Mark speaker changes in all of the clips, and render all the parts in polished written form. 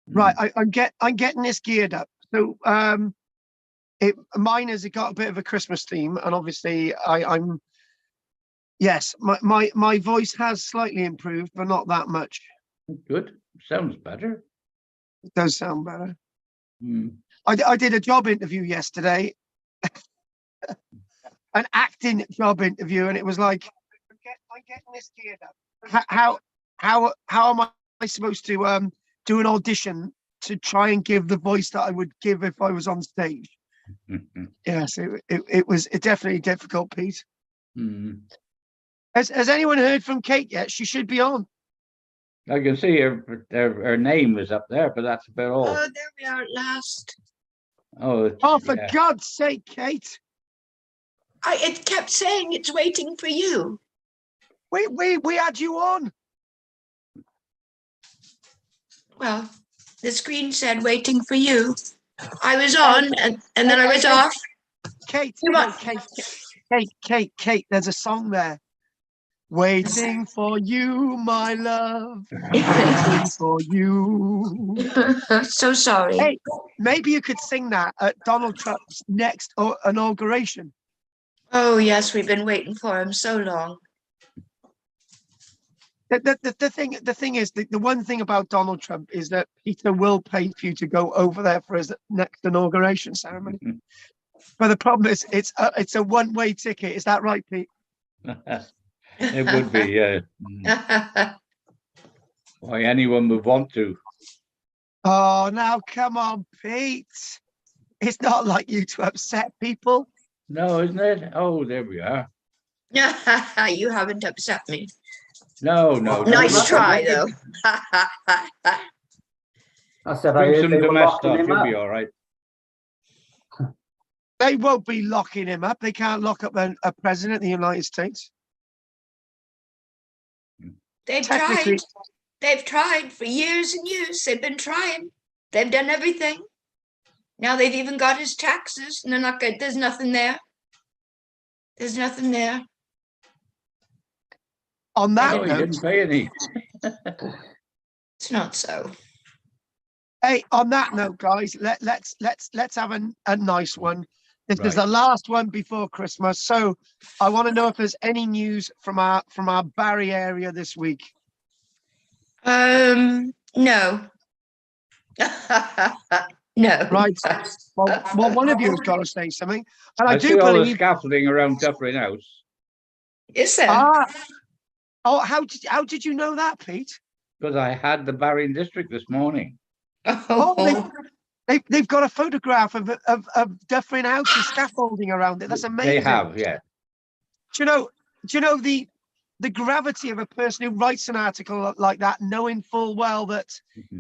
Speaker 1: Right, I'm getting this geared up. So mine has got a bit of a Christmas theme, and obviously I'm yes, my voice has slightly improved, but not that much.
Speaker 2: Good. Sounds better.
Speaker 1: It does sound better.
Speaker 2: Mm.
Speaker 1: I did a job interview yesterday, an acting job interview, and it was like, I'm getting this geared up. How am I supposed to do an audition to try and give the voice that I would give if I was on stage? Yes, it was definitely difficult, Pete.
Speaker 2: Mm.
Speaker 1: Has anyone heard from Kate yet? She should be on.
Speaker 2: I can see her name is up there, but that's about all.
Speaker 3: Oh, there we are at last.
Speaker 1: Oh, for God's sake, Kate.
Speaker 3: It kept saying it's waiting for you.
Speaker 1: We had you on.
Speaker 3: Well, the screen said waiting for you. I was on and then I was off.
Speaker 1: Kate, no, Kate, there's a song there. Waiting for you, my love. Waiting for you.
Speaker 3: So sorry.
Speaker 1: Hey, maybe you could sing that at Donald Trump's next inauguration.
Speaker 3: Oh, yes, we've been waiting for him so long.
Speaker 1: The thing is, the one thing about Donald Trump is that Peter will pay for you to go over there for his next inauguration ceremony. But the problem is, it's a one-way ticket. Is that right, Pete?
Speaker 2: It would be, yeah. Why anyone would want to.
Speaker 1: Oh, now come on, Pete. It's not like you to upset people.
Speaker 2: No, isn't it? Oh, there we are.
Speaker 3: You haven't upset me.
Speaker 2: No.
Speaker 3: Nice try, though.
Speaker 4: I said
Speaker 2: Drink
Speaker 4: I
Speaker 2: some
Speaker 4: they were
Speaker 2: domestic,
Speaker 4: locking him
Speaker 2: you'll
Speaker 4: up.
Speaker 2: be all right.
Speaker 1: They won't be locking him up. They can't lock up a president of the United States.
Speaker 3: They've tried. They've tried for years and years. They've been trying. They've done everything. Now they've even got his taxes, and they're not good. There's nothing there. There's nothing there.
Speaker 1: On that
Speaker 2: No, he
Speaker 1: note,
Speaker 2: didn't pay any.
Speaker 3: It's not so.
Speaker 1: hey, on that note, guys, let's have a nice one. This is
Speaker 2: Right.
Speaker 1: the last one before Christmas, so I want to know if there's any news from our Barry area this week.
Speaker 3: No. No.
Speaker 1: Right. Well, one of you has got to say something, and I
Speaker 2: I
Speaker 1: do
Speaker 2: see all the
Speaker 1: believe.
Speaker 2: scaffolding around Dufferin House
Speaker 3: Is there?
Speaker 1: Oh, how did you know that, Pete?
Speaker 2: because I had the Barring District this morning.
Speaker 1: Oh, they've got a photograph of Dufferin House's scaffolding around it. That's amazing.
Speaker 2: They have, yeah.
Speaker 1: Do you know the gravity of a person who writes an article like that, knowing full well that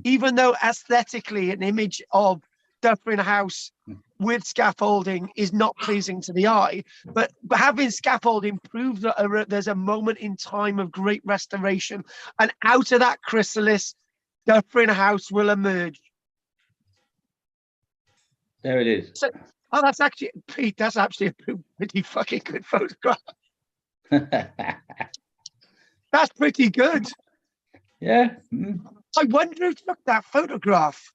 Speaker 1: even though aesthetically an image of Dufferin House with scaffolding is not pleasing to the eye, but having scaffolding proves that there's a moment in time of great restoration, and out of that chrysalis, Dufferin House will emerge.
Speaker 2: There it is.
Speaker 1: So, oh, that's actually, Pete, that's actually a pretty fucking good photograph. That's pretty good.
Speaker 2: Yeah. Mm.
Speaker 1: I wonder who took that photograph.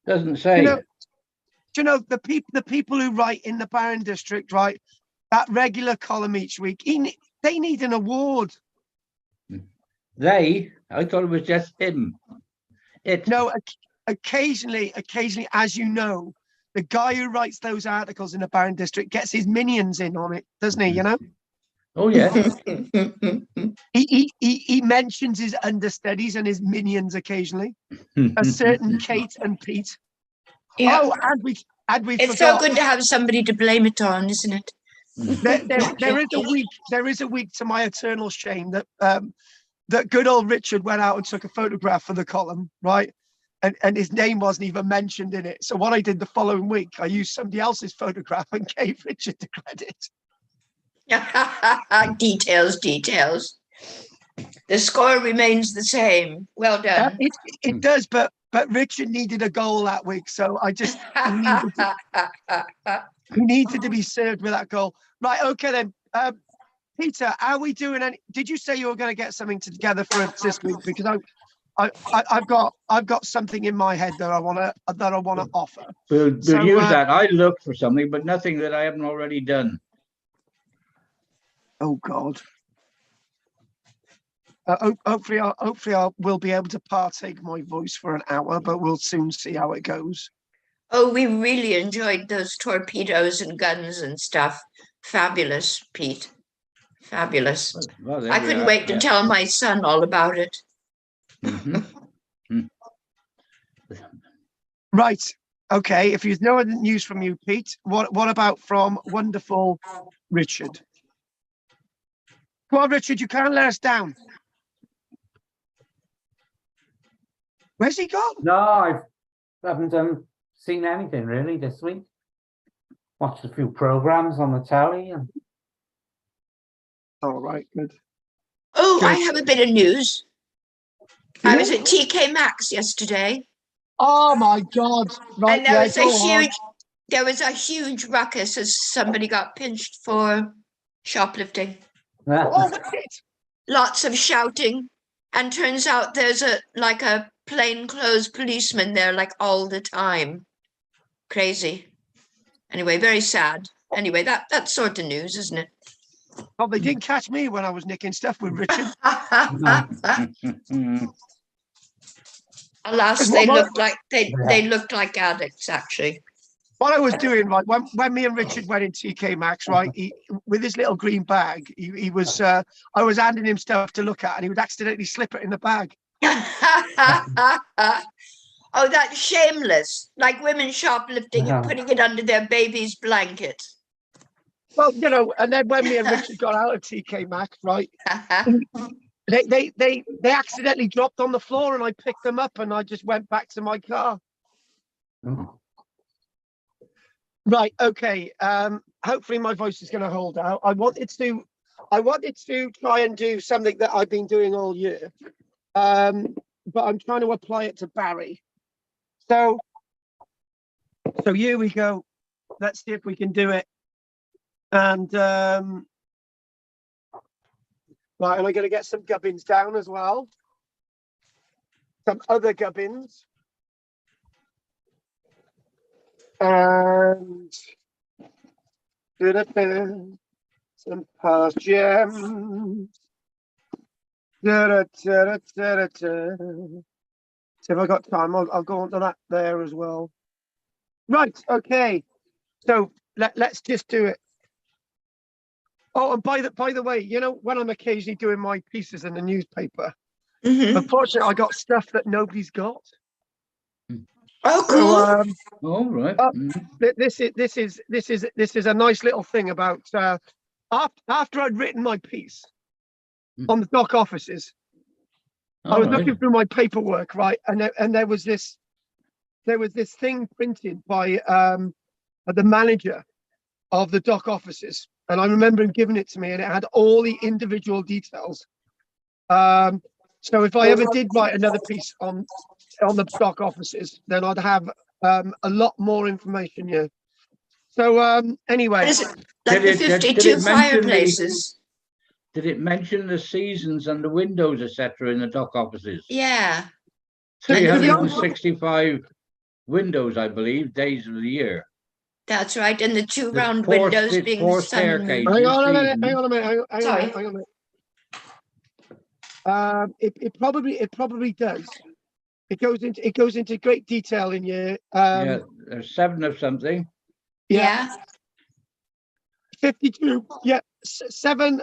Speaker 2: Doesn't say.
Speaker 1: Do you know the people who write in the Barron District, right? That regular column each week, they need an award.
Speaker 2: I thought it was just him.
Speaker 1: No, occasionally, as you know, the guy who writes those articles in the Barron District gets his minions in on it, doesn't he? You know.
Speaker 2: Oh yeah.
Speaker 1: He mentions his understudies and his minions occasionally. A certain Kate and Pete.
Speaker 3: Yeah.
Speaker 1: Oh, and we
Speaker 3: It's
Speaker 1: forgot.
Speaker 3: so good to have somebody to blame it on, isn't it?
Speaker 1: There is a week to my eternal shame that that good old Richard went out and took a photograph for the column, right? And his name wasn't even mentioned in it. So what I did the following week, I used somebody else's photograph and gave Richard the credit.
Speaker 3: Details. The score remains the same. Well done.
Speaker 1: It does, but Richard needed a goal that week, so I just he needed to be served with that goal. Right, okay then. Peter, are we doing any? Did you say you were going to get something together for us this week? Because I've got something in my head that I want to offer.
Speaker 2: We'll
Speaker 1: So,
Speaker 2: use that. I looked for something, but nothing that I haven't already done.
Speaker 1: Oh God. Hopefully I will be able to partake my voice for an hour, but we'll soon see how it goes.
Speaker 3: Oh, we really enjoyed those torpedoes and guns and stuff. Fabulous, Pete. Fabulous.
Speaker 2: Well, there
Speaker 3: I
Speaker 2: we
Speaker 3: couldn't
Speaker 2: are.
Speaker 3: wait to tell my son all about it.
Speaker 2: Mhm.
Speaker 1: Right. Okay. If there's no other news from you, Pete, what about from wonderful Richard? Come on, Richard, you can't let us down. Where's he gone?
Speaker 4: No, I haven't seen anything really this week. Watched a few programs on the telly and
Speaker 1: All right, good.
Speaker 3: Oh, I
Speaker 1: Good.
Speaker 3: have a bit of news. I
Speaker 1: Yeah.
Speaker 3: was at TK Maxx yesterday,
Speaker 1: Oh my God! Right,
Speaker 3: and there
Speaker 1: yeah,
Speaker 3: was
Speaker 1: go on.
Speaker 3: a huge ruckus as somebody got pinched for shoplifting.
Speaker 1: Oh, what's it?
Speaker 3: Lots of shouting, and turns out there's a plainclothes policeman there like all the time. Crazy. Anyway, very sad. Anyway, that's sort of news, isn't it?
Speaker 1: Oh, they didn't catch me when I was nicking stuff with Richard.
Speaker 3: Alas, they looked like addicts actually.
Speaker 1: What I was doing, right, when me and Richard went in TK Maxx, right, with his little green bag, he was, I was handing him stuff to look at, and he would accidentally slip it in the bag.
Speaker 3: Oh, that's shameless. Like women shoplifting and putting it under their baby's blanket.
Speaker 1: Well, you know, and then when me and Richard got out of TK Maxx, right, they accidentally dropped on the floor, and I picked them up, and I just went back to my car. Right. Okay. Hopefully my voice is going to hold out. I wanted to try and do something that I've been doing all year, but I'm trying to apply it to Barry. So here we go. Let's see if we can do it. And right, and I'm going to get some gubbins down as well. Some other gubbins. And some past gems. So if I got time, I'll go on to that there as well. Right, okay. So let's just do it. Oh, and by the way, you know, when I'm occasionally doing my pieces in the newspaper, unfortunately, I got stuff that nobody's got.
Speaker 3: Oh, cool.
Speaker 1: So,
Speaker 2: All right.
Speaker 1: this is a nice little thing about after I'd written my piece on the dock offices, I was looking through my paperwork, right, and there was this thing printed by the manager of the dock offices, and I remember him giving it to me, and it had all the individual details. So if I ever did write another piece on the dock offices, then I'd have a lot more information here. So anyway,
Speaker 3: Is it like the 52 fireplaces?
Speaker 2: Did it mention the seasons and the windows, etc., in the dock offices?
Speaker 3: Yeah.
Speaker 2: 365 windows, I believe, days of the year.
Speaker 3: That's right, and the two round windows being sun and moon.
Speaker 1: Hang on a minute.
Speaker 3: Sorry.
Speaker 1: Hang on a minute. It probably does. It goes into great detail in your
Speaker 2: yeah, there's 7 of something.
Speaker 3: Yeah.
Speaker 1: 52. Yeah, seven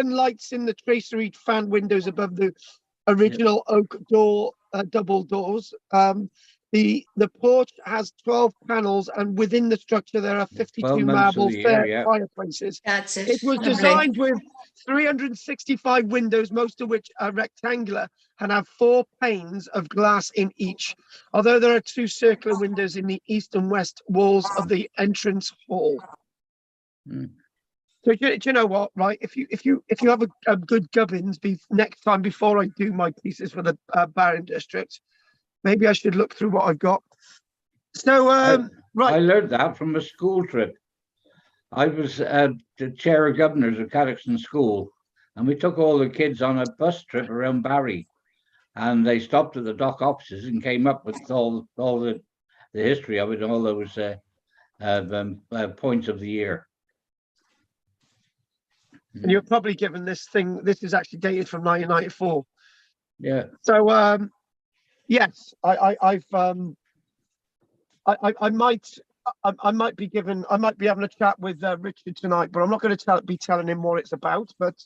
Speaker 1: lights in the tracery fan windows above the original oak door, double doors. The porch has 12 panels, and within the structure there are 52 marble fireplaces.
Speaker 3: That's it.
Speaker 1: It was designed with 365 windows, most of which are rectangular and have 4 panes of glass in each, although there are 2 circular windows in the east and west walls of the entrance hall. So do you know what, right? If you have a good gubbins next time before I do my pieces for the Barron district, maybe I should look through what I've got. So right,
Speaker 2: I learned that from a school trip. I was the chair of governors of Cadoxton School, and we took all the kids on a bus trip around Barry, and they stopped at the dock offices and came up with all the history of it, all those points of the year.
Speaker 1: And you're probably given this thing. This is actually dated from 1994.
Speaker 2: Yeah.
Speaker 1: So yes, I might be having a chat with Richard tonight, but I'm not going to be telling him what it's about. But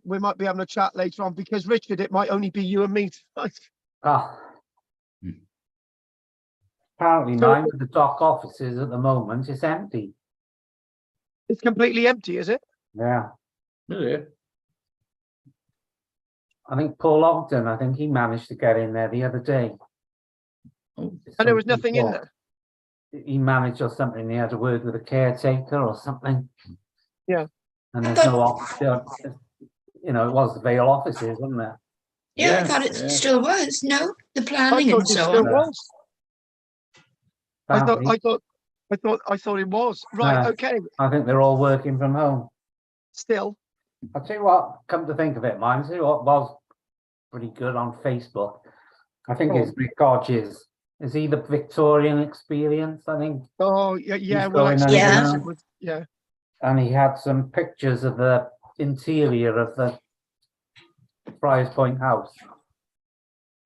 Speaker 1: we might be having a chat later on, because Richard, it might only be you and me tonight.
Speaker 4: Ah. Apparently,
Speaker 1: So-
Speaker 4: mine with the dock offices at the moment is empty.
Speaker 1: It's completely empty, is it?
Speaker 4: Yeah.
Speaker 2: Yeah.
Speaker 4: I think Paul Ogden, I think he managed to get in there the other day.
Speaker 2: Oh.
Speaker 1: And there was nothing in there.
Speaker 4: He managed or something. He had a word with a caretaker or something.
Speaker 1: Yeah.
Speaker 4: And there's no office. You know, it was the Vale offices, wasn't there?
Speaker 3: Yeah, I thought it still was. No, the planning and so
Speaker 1: Still
Speaker 3: on.
Speaker 1: was.
Speaker 4: Apparently.
Speaker 1: I thought it was. Right.
Speaker 4: No.
Speaker 1: Okay.
Speaker 4: I think they're all working from home.
Speaker 1: Still.
Speaker 4: I'll tell you what, come to think of it, mine, see what was pretty good on Facebook. I think
Speaker 1: Go
Speaker 4: it's Nick Hodges. Is he the Victorian experience, I think?
Speaker 1: Oh yeah, yeah.
Speaker 4: He's
Speaker 1: Well,
Speaker 4: going
Speaker 1: actually,
Speaker 3: under
Speaker 1: yes,
Speaker 4: now.
Speaker 1: it was, yeah.
Speaker 4: And he had some pictures of the interior of the Friars Point house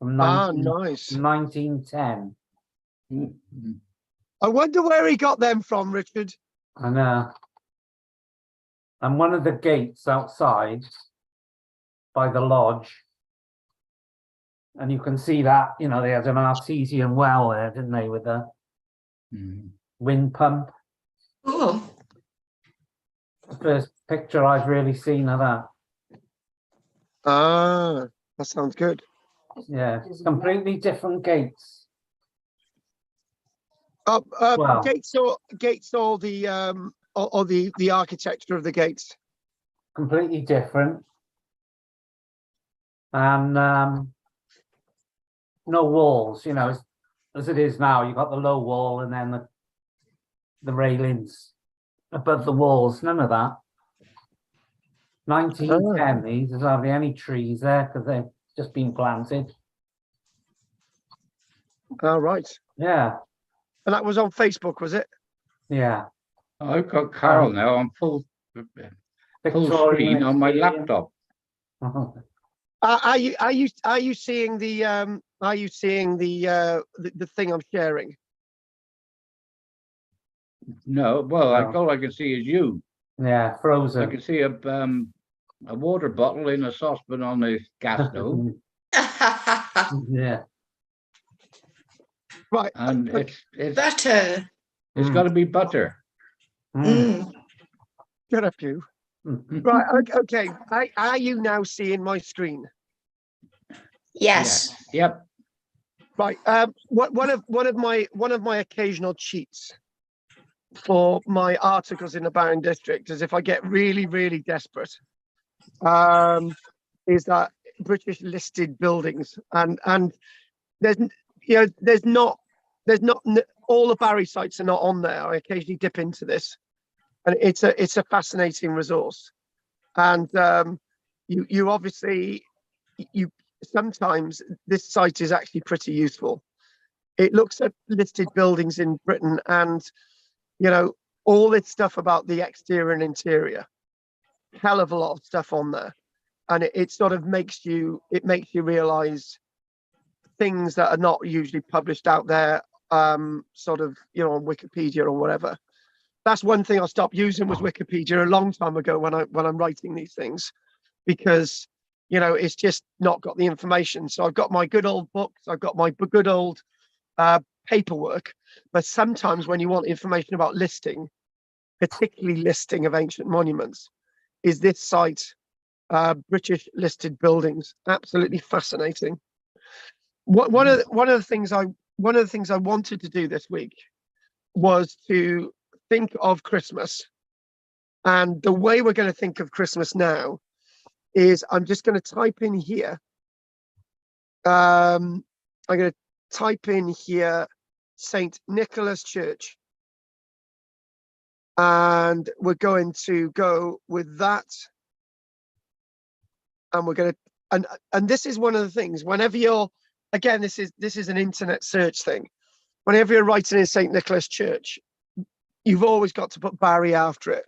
Speaker 4: from
Speaker 1: Nice.
Speaker 4: 1910.
Speaker 2: Mm.
Speaker 1: I wonder where he got them from, Richard.
Speaker 4: And one of the gates outside by the lodge, and you can see that, you know, they had an artesian well there, didn't they, with a wind pump.
Speaker 3: Oh,
Speaker 4: The first picture I've really seen of that.
Speaker 1: Ah, that sounds good.
Speaker 4: Yeah, it's completely different gates.
Speaker 1: Gates or the architecture of the gates.
Speaker 4: Completely different. And no walls, you know, as it is now. You've got the low wall and then the railings above the walls. None of that. 1910, these, there's hardly any trees there because they've just been planted.
Speaker 1: All right.
Speaker 4: Yeah,
Speaker 1: And that was on Facebook, was it?
Speaker 4: yeah.
Speaker 2: I've got Carl now on full screen on my laptop.
Speaker 1: Are you seeing the thing I'm sharing?
Speaker 2: No, well,
Speaker 4: No.
Speaker 2: all I can see is you.
Speaker 4: Yeah,
Speaker 2: I
Speaker 4: frozen.
Speaker 2: can see a water bottle in a saucepan on the gas stove,
Speaker 4: Yeah.
Speaker 1: Right.
Speaker 2: and it's
Speaker 3: butter.
Speaker 2: got to be butter.
Speaker 1: Shut up, you. Right. Okay. Are you now seeing my screen?
Speaker 3: Yes.
Speaker 2: Yep.
Speaker 1: Right. One of my occasional cheats for my articles in the Barron District is, if I get really, really desperate, is that British listed buildings, and there's not all the Barry sites are not on there. I occasionally dip into this, and it's a fascinating resource, and you obviously sometimes this site is actually pretty useful. It looks at listed buildings in Britain, and all this stuff about the exterior and interior, hell of a lot of stuff on there, and it sort of makes you realize things that are not usually published out there, sort of on Wikipedia or whatever. That's one thing I stopped using, was Wikipedia a long time ago when I'm writing these things, because it's just not got the information. So I've got my good old books, I've got my good old paperwork, but sometimes when you want information about listing, particularly listing of ancient monuments, is this site, British listed buildings, absolutely fascinating. One of the things I wanted to do this week was to think of Christmas, and the way we're going to think of Christmas now is I'm just going to type in here. I'm going to type in here St. Nicholas Church. And we're going to go with that. And we're going to, and this is one of the things, whenever you're, again, this is an internet search thing. Whenever you're writing in St. Nicholas Church, you've always got to put Barry after it,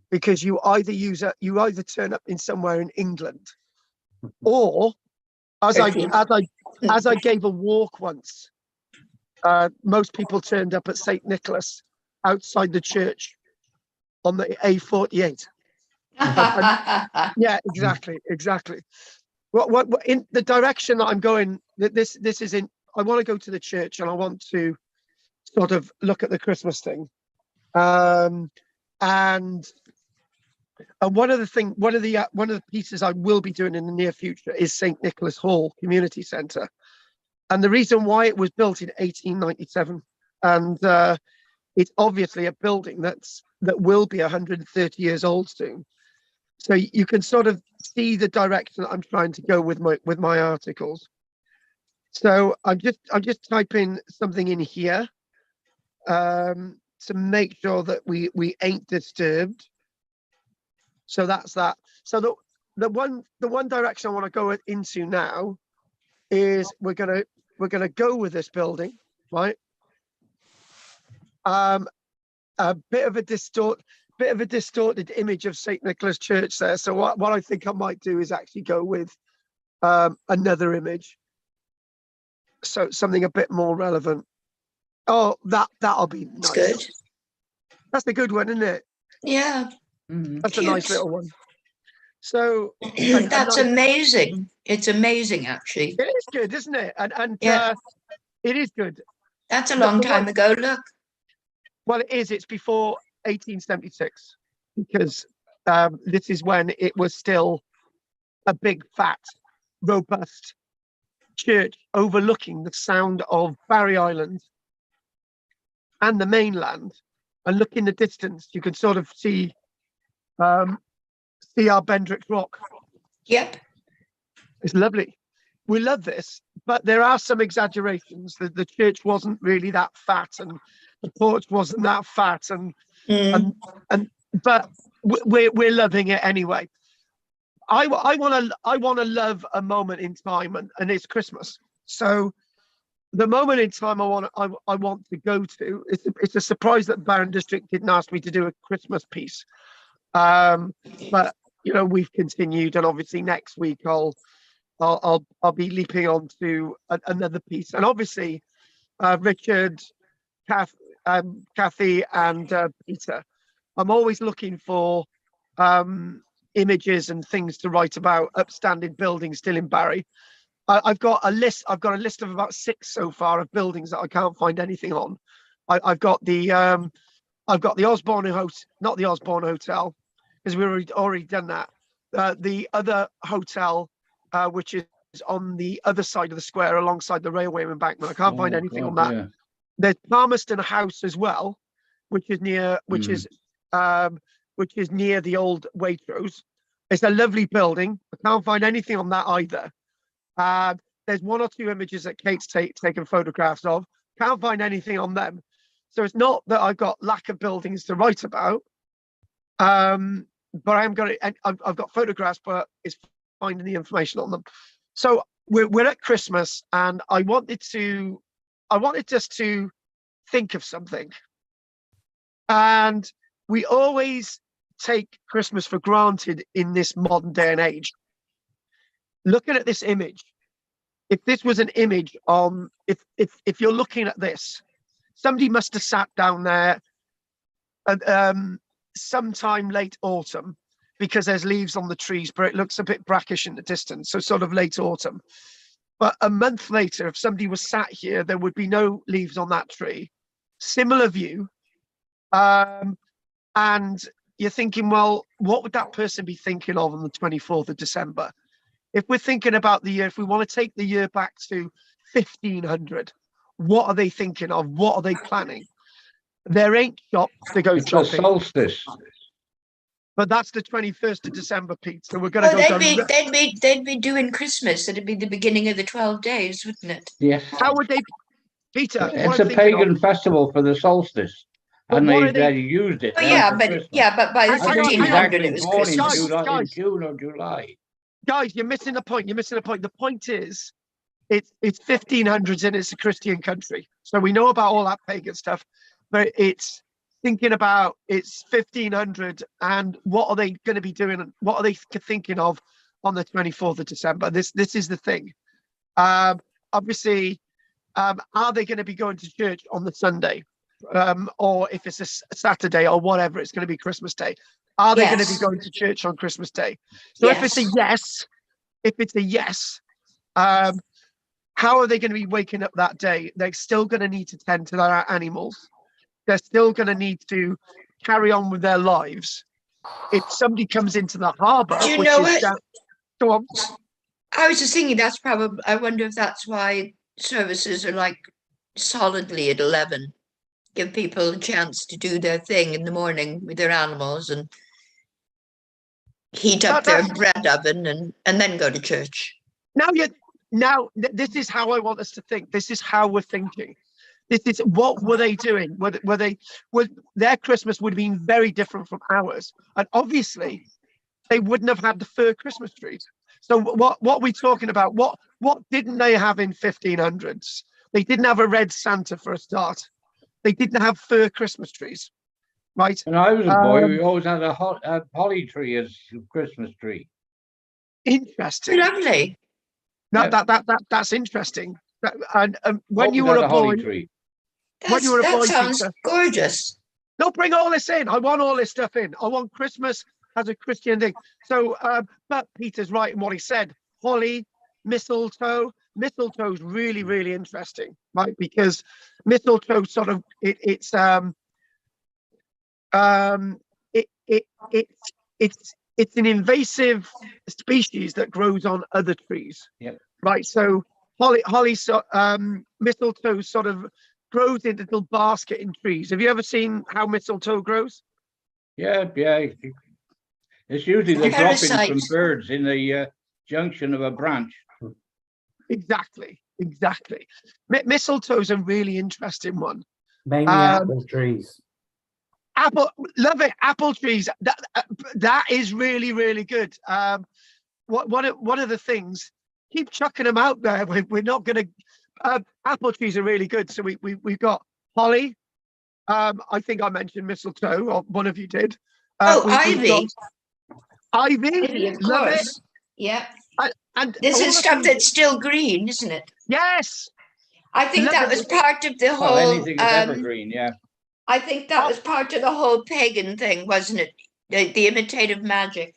Speaker 1: because you either turn up in somewhere in England, or as I gave a walk once, most people turned up at St. Nicholas outside the church on the A48. Yeah, exactly. What in the direction that I'm going, this is in, I want to go to the church and I want to sort of look at the Christmas thing. And one of the pieces I will be doing in the near future is St. Nicholas Hall Community Centre. And the reason why it was built in 1897, and it's obviously a building that will be 130 years old soon. So you can sort of see the direction that I'm trying to go with my articles. So I'm just typing something in here to make sure that we ain't disturbed. So that's that. So the one direction I want to go into now is we're gonna go with this building, right? A bit of a distorted image of St. Nicholas Church there. So what I think I might do is actually go with another image. So something a bit more relevant. Oh, that'll be nice.
Speaker 3: That's good.
Speaker 1: That's a good one, isn't it?
Speaker 3: Yeah.
Speaker 1: That's
Speaker 3: Cute.
Speaker 1: a nice little one. So
Speaker 3: that's amazing. It's amazing, actually.
Speaker 1: It is good, isn't it? And
Speaker 3: yeah,
Speaker 1: it is good.
Speaker 3: That's a long time ago. Look.
Speaker 1: Well, it is. It's before 1876, because this is when it was still a big, fat, robust church overlooking the sound of Barry Island and the mainland. And look in the distance, you can sort of see our Bendrix Rock.
Speaker 3: Yep.
Speaker 1: It's lovely. We love this, but there are some exaggerations. The church wasn't really that fat, and the porch wasn't that fat, but we're loving it anyway. I want to love a moment in time, and it's Christmas. So the moment in time I want to go to, it's a surprise that Barron District didn't ask me to do a Christmas piece, but you know, we've continued, and obviously next week I'll be leaping on to another piece, and obviously Richard, Kathy, and Peter, I'm always looking for images and things to write about upstanding buildings still in Barry. I've got a list of about 6 so far of buildings that I can't find anything on. I've got the Osborne Hotel, not the Osborne Hotel, because we've already done that. The other hotel, which is on the other side of the square alongside the railway embankment. I can't find anything on that. Yeah. There's Palmerston House as well, which is near the old Waitrose. It's a lovely building. I can't find anything on that either. There's 1 or 2 images that Kate's taken photographs of. Can't find anything on them. So it's not that I've got lack of buildings to write about, but I've got photographs, but it's finding the information on them. So we're at Christmas, and I wanted just to think of something. And we always take Christmas for granted in this modern day and age. Looking at this image, if this was an image on, if you're looking at this, somebody must have sat down there at sometime late autumn, because there's leaves on the trees, but it looks a bit brackish in the distance, so sort of late autumn. But a month later, if somebody was sat here, there would be no leaves on that tree. Similar view. And you're thinking, well, what would that person be thinking of on the 24th of December? If we're thinking about the year, if we want to take the year back to 1500, what are they thinking of? What are they planning? There ain't shops to go shopping.
Speaker 2: It's the solstice.
Speaker 1: But that's the 21st of December, Pete. So we're going to go.
Speaker 3: They'd be doing Christmas. It'd be the beginning of the 12 days, wouldn't it?
Speaker 2: Yes.
Speaker 1: How would they, Peter?
Speaker 2: It's a pagan festival for the solstice. and
Speaker 1: what are they?
Speaker 2: they used it
Speaker 3: Oh,
Speaker 2: then
Speaker 3: yeah,
Speaker 2: for
Speaker 3: but
Speaker 2: Christmas.
Speaker 3: yeah, but by the
Speaker 1: Hang on,
Speaker 2: I think he's
Speaker 3: 1500
Speaker 2: actually
Speaker 3: it was
Speaker 2: born in
Speaker 3: Christmas.
Speaker 1: Guys.
Speaker 2: June or July.
Speaker 1: Guys, you're missing the point. You're missing the point. The point is, it's 1500s and it's a Christian country, so we know about all that pagan stuff, but it's thinking about it's 1500 and what are they going to be doing? What are they thinking of on the 24th of December? This is the thing. Obviously, are they going to be going to church on the Sunday, or if it's a Saturday or whatever, it's going to be Christmas Day? Are they going to be
Speaker 3: Yes.
Speaker 1: going to church on Christmas Day? So if it's a
Speaker 3: Yes.
Speaker 1: yes, how are they going to be waking up that day? They're still going to need to tend to their animals. They're still going to need to carry on with their lives. If somebody comes into the harbour,
Speaker 3: Do you
Speaker 1: which
Speaker 3: know
Speaker 1: is
Speaker 3: what?
Speaker 1: down, go on.
Speaker 3: I was just thinking that's probably, I wonder if that's why services are like solidly at 11. Give people a chance to do their thing in the morning with their animals and heat up their bread oven and then go to church.
Speaker 1: This is how I want us to think. This is how we're thinking. This is what were they doing? Were their Christmas would have been very different from ours, and obviously they wouldn't have had the fir Christmas trees. So what are we talking about? What didn't they have in 1500s? They didn't have a red Santa for a start. They didn't have fir Christmas trees, right?
Speaker 2: When I was a boy, we always had a holly tree as a Christmas tree.
Speaker 1: Interesting.
Speaker 3: Lovely.
Speaker 1: That's interesting. And when
Speaker 2: Always
Speaker 1: you were
Speaker 2: had
Speaker 1: a
Speaker 2: a holly
Speaker 1: boy,
Speaker 2: tree.
Speaker 1: when you were a
Speaker 3: That
Speaker 1: boy,
Speaker 3: sounds
Speaker 1: Peter,
Speaker 3: gorgeous.
Speaker 1: no, bring all this in. I want all this stuff in. I want Christmas as a Christian thing. So, but Peter's right in what he said. Holly, mistletoe. Mistletoe's really, really interesting, right? Because mistletoe sort of it's an invasive species that grows on other trees.
Speaker 2: Yep.
Speaker 1: Right. So mistletoe sort of grows in a little basket in trees. Have you ever seen how mistletoe grows?
Speaker 2: Yeah. It's usually the droppings from
Speaker 3: Parasite.
Speaker 2: birds in the junction of a branch.
Speaker 1: Exactly. Mistletoe's a really interesting one.
Speaker 4: Mainly apple trees.
Speaker 1: Love it. Apple trees. That is really, really good. One of the things, keep chucking them out there. We're not going to. Apple trees are really good. So we've got holly. I think I mentioned mistletoe, or one of you did.
Speaker 3: Ivy.
Speaker 1: Ivy.
Speaker 3: Ivy, of
Speaker 1: Love
Speaker 3: course.
Speaker 1: it.
Speaker 3: Yeah.
Speaker 1: And
Speaker 3: This
Speaker 1: all
Speaker 3: is
Speaker 1: the
Speaker 3: stuff
Speaker 1: things-
Speaker 3: that's still green, isn't it?
Speaker 1: Yes.
Speaker 3: I think
Speaker 1: Love
Speaker 3: that
Speaker 1: it.
Speaker 3: was part of the
Speaker 2: Well,
Speaker 3: whole.
Speaker 2: anything is evergreen, yeah.
Speaker 3: I think that was part of the whole pagan thing, wasn't it? The imitative magic.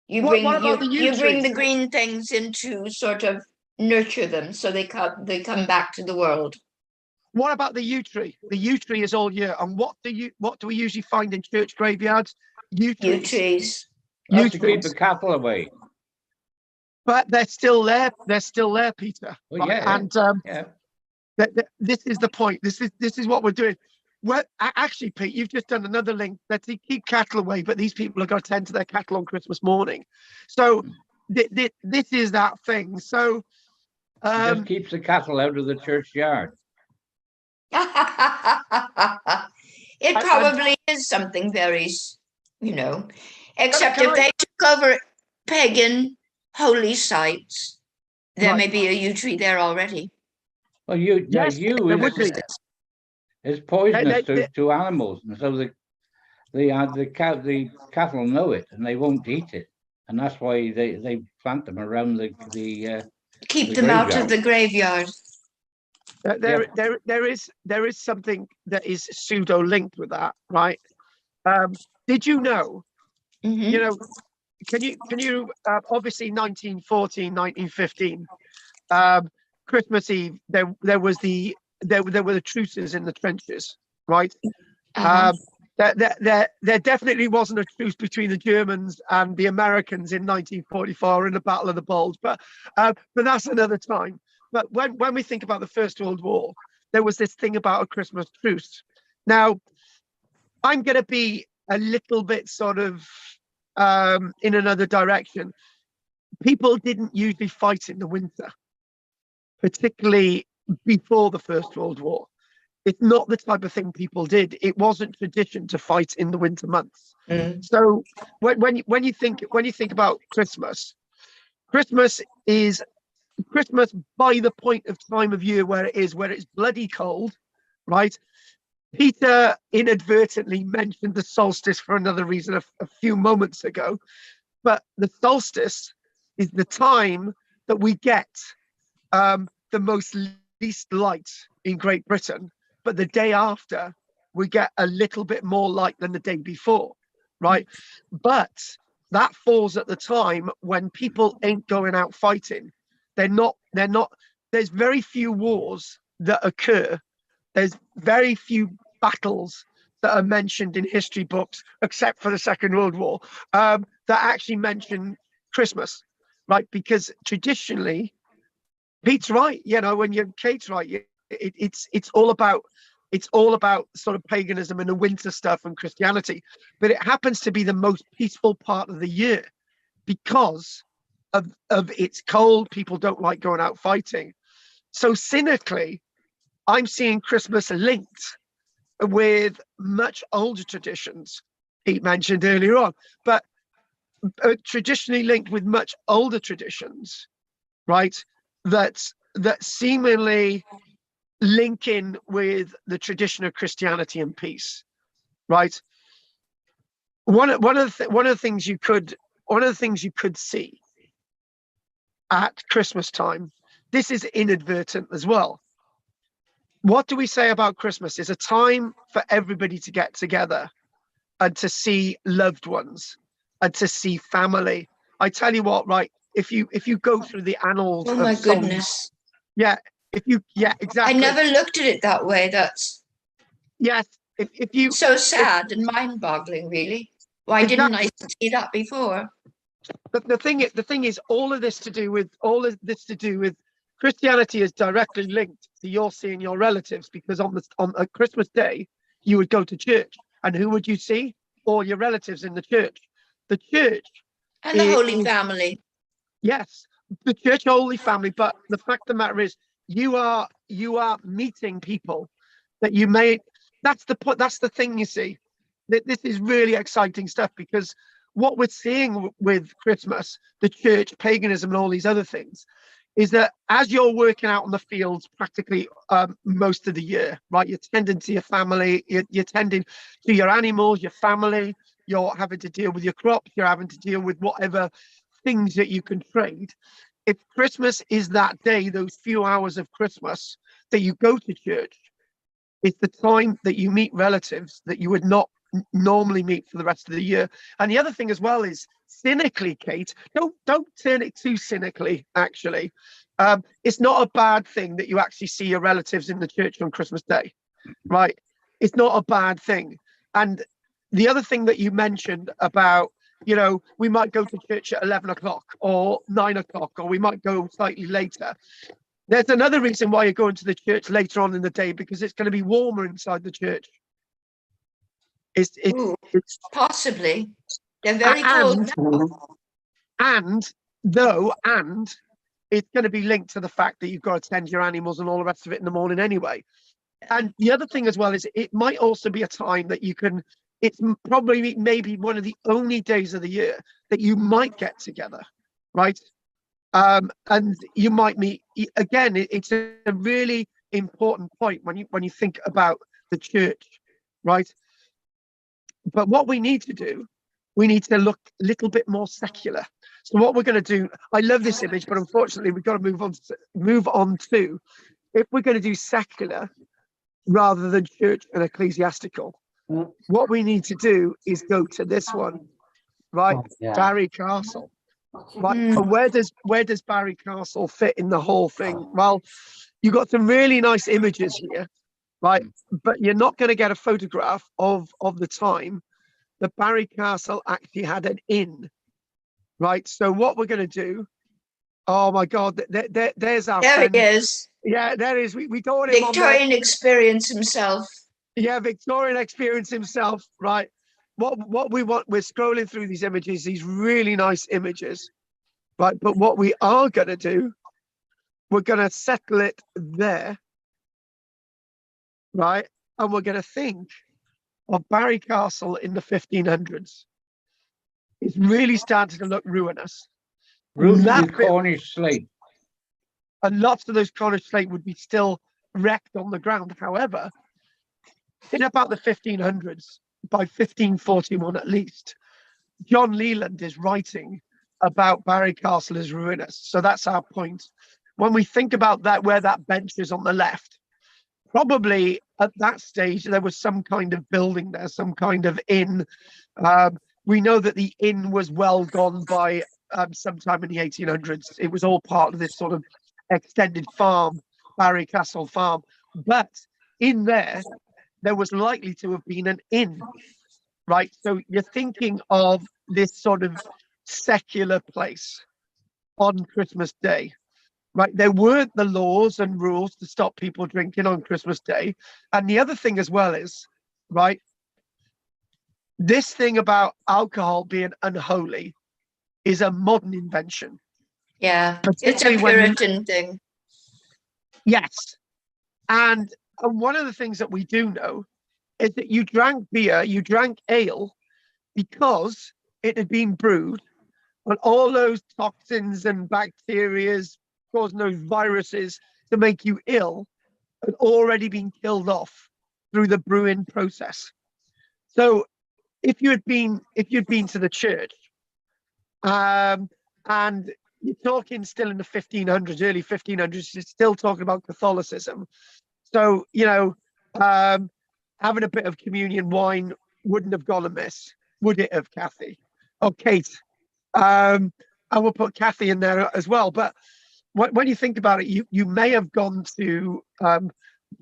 Speaker 3: You
Speaker 1: What
Speaker 3: bring
Speaker 1: about the yew
Speaker 3: you bring
Speaker 1: trees?
Speaker 3: the green things in to sort of nurture them, so they come back to the world.
Speaker 1: What about the yew tree? The yew tree is all year. And what do we usually find in church graveyards? Yew
Speaker 3: Yew
Speaker 1: trees.
Speaker 3: trees.
Speaker 1: Yew
Speaker 2: That's to keep
Speaker 1: trees.
Speaker 2: the cattle away.
Speaker 1: But they're still there. They're still there, Peter.
Speaker 2: Well,
Speaker 1: right?
Speaker 2: yeah.
Speaker 1: And
Speaker 2: Yeah.
Speaker 1: this is the point. This is what we're doing. Well, actually, Pete, you've just done another link. Let's keep cattle away, but these people are going to tend to their cattle on Christmas morning. So this is that thing. So
Speaker 2: It just keeps the cattle out of the churchyard.
Speaker 3: It probably is something very, except if they took over pagan holy sites, there may be a yew tree there already.
Speaker 2: Well, yew is poisonous to animals, and so the cattle know it, and they won't eat it, and that's why they plant them around
Speaker 3: keep them out of the graveyard.
Speaker 1: There is something that is pseudo linked with that, right? Did you know?
Speaker 3: Mm-hmm.
Speaker 1: Can you obviously 1914, 1915, Christmas Eve, there were the truces in the trenches, right? There definitely wasn't a truce between the Germans and the Americans in 1944 in the Battle of the Bulge, but that's another time. But when we think about the First World War, there was this thing about a Christmas truce. Now, I'm going to be a little bit sort of in another direction. People didn't usually fight in the winter, particularly before the First World War. It's not the type of thing people did. It wasn't tradition to fight in the winter months.
Speaker 3: Mm.
Speaker 1: So when you think about Christmas, Christmas is Christmas by the point of time of year where it's bloody cold, right? Peter inadvertently mentioned the solstice for another reason a few moments ago, but the solstice is the time that we get the most least light in Great Britain, but the day after we get a little bit more light than the day before, right? But that falls at the time when people ain't going out fighting. They're not, there's very few wars that occur. There's very few battles that are mentioned in history books, except for the Second World War, that actually mention Christmas, right? Because traditionally, Pete's right. You know, when you're Kate's right, it's all about sort of paganism and the winter stuff and Christianity, but it happens to be the most peaceful part of the year because of it's cold. People don't like going out fighting. So cynically, I'm seeing Christmas linked with much older traditions. Pete mentioned earlier on, but traditionally linked with much older traditions, right? That seemingly link in with the tradition of Christianity and peace, right? One of the things you could see at Christmas time, this is inadvertent as well. What do we say about Christmas? It's a time for everybody to get together and to see loved ones and to see family. I tell you what, right? If you go through the annals
Speaker 3: Oh
Speaker 1: of
Speaker 3: my
Speaker 1: songs,
Speaker 3: goodness.
Speaker 1: yeah,
Speaker 3: I
Speaker 1: exactly.
Speaker 3: never looked at it that way. That's
Speaker 1: Yes, if you
Speaker 3: so sad and mind-boggling, really. Why didn't I see that before?
Speaker 1: But the thing is, all of this to do with Christianity is directly linked to your seeing your relatives, because on a Christmas day you would go to church, and who would you see? All your relatives in the church. The church
Speaker 3: And the Holy Family.
Speaker 1: Yes, the church holy family. But the fact of the matter is, you are meeting people that you may. That's the point. That's the thing. You see, this is really exciting stuff, because what we're seeing with Christmas, the church, paganism, and all these other things, is that as you're working out on the fields practically most of the year, right? You're tending to your family, you're tending to your animals, your family. You're having to deal with your crops. You're having to deal with whatever things that you can trade. If Christmas is that day, those few hours of Christmas that you go to church, it's the time that you meet relatives that you would not normally meet for the rest of the year. And the other thing as well is, cynically, Kate, don't turn it too cynically. Actually, it's not a bad thing that you actually see your relatives in the church on Christmas Day, right? It's not a bad thing. And the other thing that you mentioned about, you know, we might go to church at 11 o'clock or 9 o'clock, or we might go slightly later. There's another reason why you're going to the church later on in the day, because it's going to be warmer inside the church. It's
Speaker 3: Possibly. They're very cold now.
Speaker 1: And it's going to be linked to the fact that you've got to tend your animals and all the rest of it in the morning anyway. And the other thing as well is, it might also be a time that you can, it's probably maybe one of the only days of the year that you might get together, right? And you might meet again. It's a really important point when you think about the church, right? But what we need to do, we need to look a little bit more secular. So what we're going to do, I love this image, but unfortunately we've got to move on to, if we're going to do secular rather than church and ecclesiastical, what we need to do is go to this one, right? Barry Castle. Right. And where does Barry Castle fit in the whole thing? Well, you've got some really nice images here, right? But you're not going to get a photograph of the time that Barry Castle actually had an inn, right? So what we're going to do, oh my God, there's our
Speaker 3: There
Speaker 1: friend.
Speaker 3: he is.
Speaker 1: Yeah, there is. We don't want him
Speaker 3: Victorian
Speaker 1: on there.
Speaker 3: experience himself.
Speaker 1: Yeah, Victorian experience himself, right? What we want, we're scrolling through these images, these really nice images, right? But what we are going to do, we're going to settle it there. right? And we're going to think of Barry Castle in the 1500s. It's really starting to look ruinous.
Speaker 2: Roofed
Speaker 1: That
Speaker 2: with
Speaker 1: bit-
Speaker 2: Cornish slate.
Speaker 1: And lots of those Cornish slate would be still wrecked on the ground. However, in about the 1500s, by 1541 at least, John Leland is writing about Barry Castle as ruinous. So that's our point. When we think about that, where that bench is on the left, probably at that stage there was some kind of building there, some kind of inn. We know that the inn was well gone by sometime in the 1800s. It was all part of this sort of extended farm, Barry Castle farm. But in there was likely to have been an inn, right? So you're thinking of this sort of secular place on Christmas Day, right? There weren't the laws and rules to stop people drinking on Christmas Day. And the other thing as well is, right, this thing about alcohol being unholy is a modern invention.
Speaker 3: Yeah, it's a
Speaker 1: Particularly when you-
Speaker 3: Puritan thing.
Speaker 1: Yes. And one of the things that we do know is that you drank beer, you drank ale because it had been brewed and all those toxins and bacterias causing those viruses to make you ill had already been killed off through the brewing process. So if you'd been to the church, and you're talking still in the 1500s, early 1500s, you're still talking about Catholicism. So, having a bit of communion wine wouldn't have gone amiss, would it have, Kathy? Or Kate? I will put Kathy in there as well. But when you think about it, you may have gone to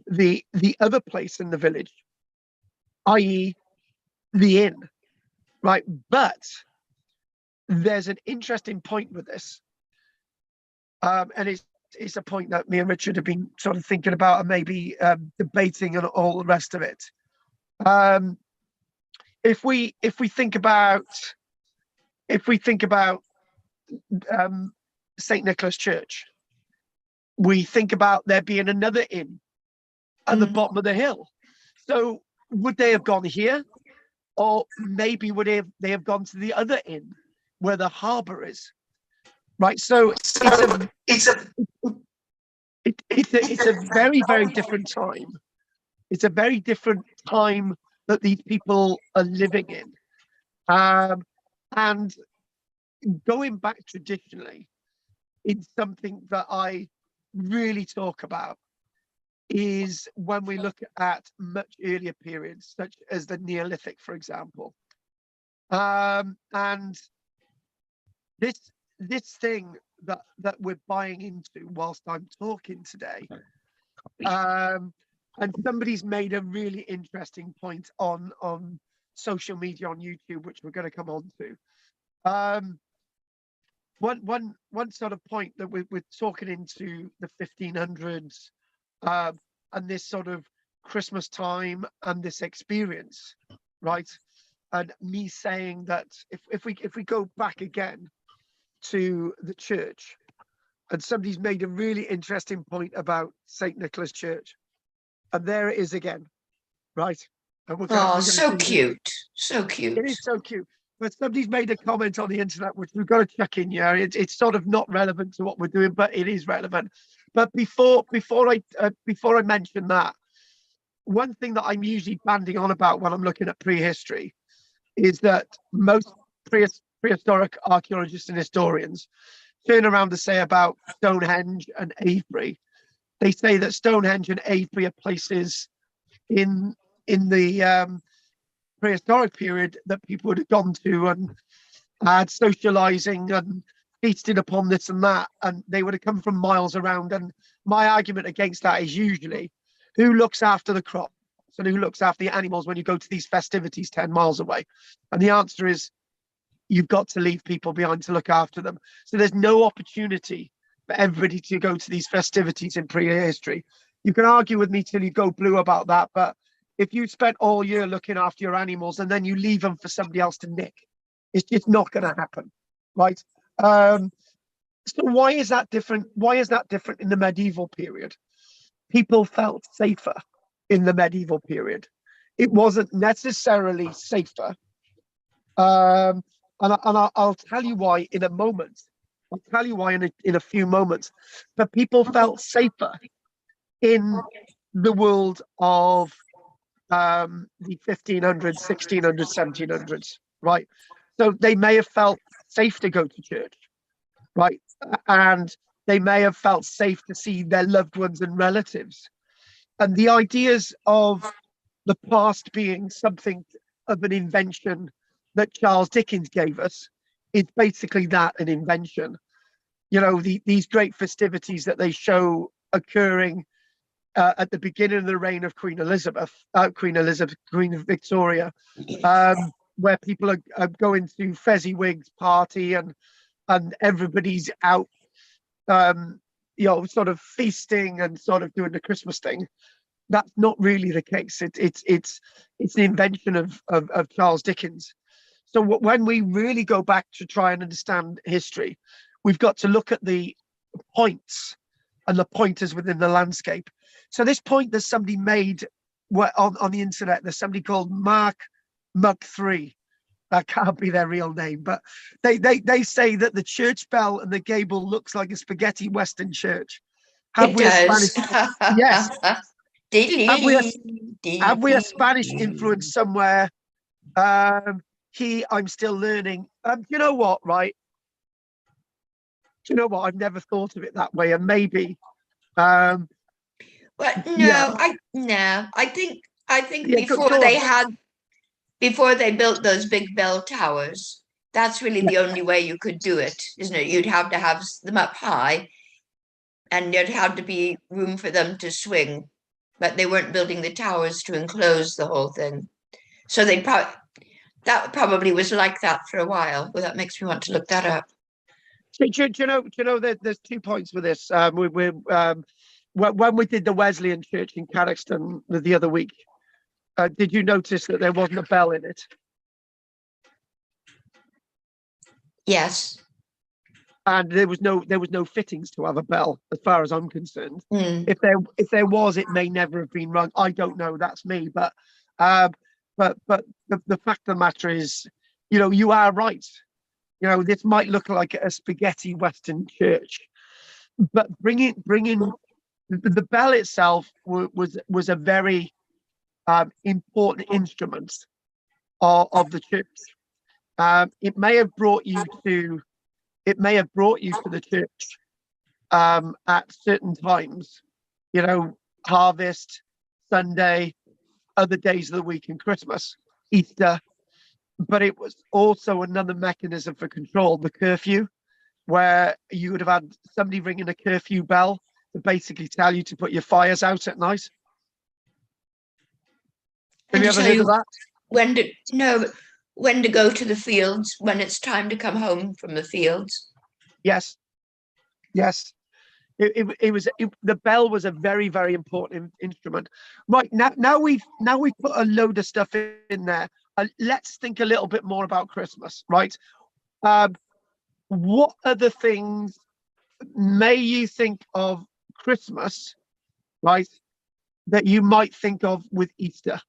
Speaker 1: the other place in the village, i.e. the inn, right? But there's an interesting point with this. And it's a point that me and Richard have been sort of thinking about and maybe debating and all the rest of it. If we think about St. Nicholas Church, we think about there being another inn at the bottom of the hill. So would they have gone here, or maybe would they have gone to the other inn where the harbour is? Right. So it's a very, very different time. It's a very different time that these people are living in. And going back traditionally, it's something that I really talk about is when we look at much earlier periods, such as the Neolithic, for example. And this thing that we're buying into whilst I'm talking today, and somebody's made a really interesting point on social media on YouTube, which we're going to come on to. One sort of point that we're talking into the 1500s, and this sort of Christmas time and this experience, right? And me saying that if we go back again to the church, and somebody's made a really interesting point about St. Nicholas Church, and there it is again, right? And
Speaker 3: Oh, so cute. So cute.
Speaker 1: It is so cute. But somebody's made a comment on the internet, which we've got to chuck in here. It's sort of not relevant to what we're doing, but it is relevant. But before I mention that, one thing that I'm usually banding on about when I'm looking at prehistory is that most prehistoric archaeologists and historians turn around to say about Stonehenge and Avebury. They say that Stonehenge and Avebury are places in the prehistoric period that people would have gone to and had socializing and feasted upon this and that, and they would have come from miles around. And my argument against that is usually who looks after the crops and who looks after the animals when you go to these festivities 10 miles away? And the answer is you've got to leave people behind to look after them. So there's no opportunity for everybody to go to these festivities in prehistory. You can argue with me till you go blue about that, but if you spent all year looking after your animals and then you leave them for somebody else to nick, it's just not going to happen, right? So why is that different? Why is that different in the medieval period? People felt safer in the medieval period. It wasn't necessarily safer. I'll tell you why in a moment. I'll tell you why in a few moments. But people felt safer in the world of the 1500s, 1600s, 1700s, right? So they may have felt safe to go to church, right? And they may have felt safe to see their loved ones and relatives. And the ideas of the past being something of an invention that Charles Dickens gave us is basically that, an invention. You know, these great festivities that they show occurring at the beginning of the reign of Queen Victoria, where people are going to Fezziwig's party and everybody's out, you know, sort of feasting and sort of doing the Christmas thing. That's not really the case. It's the invention of Charles Dickens. So when we really go back to try and understand history, we've got to look at the points and the pointers within the landscape. So this point that somebody made on the internet, there's somebody called Mark Mug3. That can't be their real name, but they say that the church bell and the gable looks like a spaghetti Western church.
Speaker 3: It does.
Speaker 1: Yes. Have we a Spanish influence somewhere? I'm still learning. You know what, right? Do you know what? I've never thought of it that way, and maybe.
Speaker 3: Well, no,
Speaker 1: yeah.
Speaker 3: I think
Speaker 1: Yeah,
Speaker 3: before they built those big bell towers, that's really the only way you could do it, isn't it? You'd have to have them up high, and there'd have to be room for them to swing, but they weren't building the towers to enclose the whole thing. So that probably was like that for a while. Well, that makes me want to look that up.
Speaker 1: Do you know that there's 2 points with this. When we did the Wesleyan Church in Carrickston the other week, did you notice that there wasn't a bell in it?
Speaker 3: Yes.
Speaker 1: And there was no fittings to have a bell, as far as I'm concerned.
Speaker 3: Mm.
Speaker 1: If there was, it may never have been rung. I don't know. That's me. But the fact of the matter is, you know, you are right. You know, this might look like a spaghetti Western church, but bringing the bell itself was a very important instrument of the church. It may have brought you to the church at certain times, you know, harvest, Sunday, other days of the week, and Christmas, Easter. But it was also another mechanism for control, the curfew, where you would have had somebody ringing a curfew bell to basically tell you to put your fires out at night. Have you ever heard of that?
Speaker 3: When to go to the fields, when it's time to come home from the fields.
Speaker 1: Yes. The bell was a very, very important instrument. Right, now we've put a load of stuff in there. Let's think a little bit more about Christmas, right? What other things may you think of Christmas, right, that you might think of with Easter?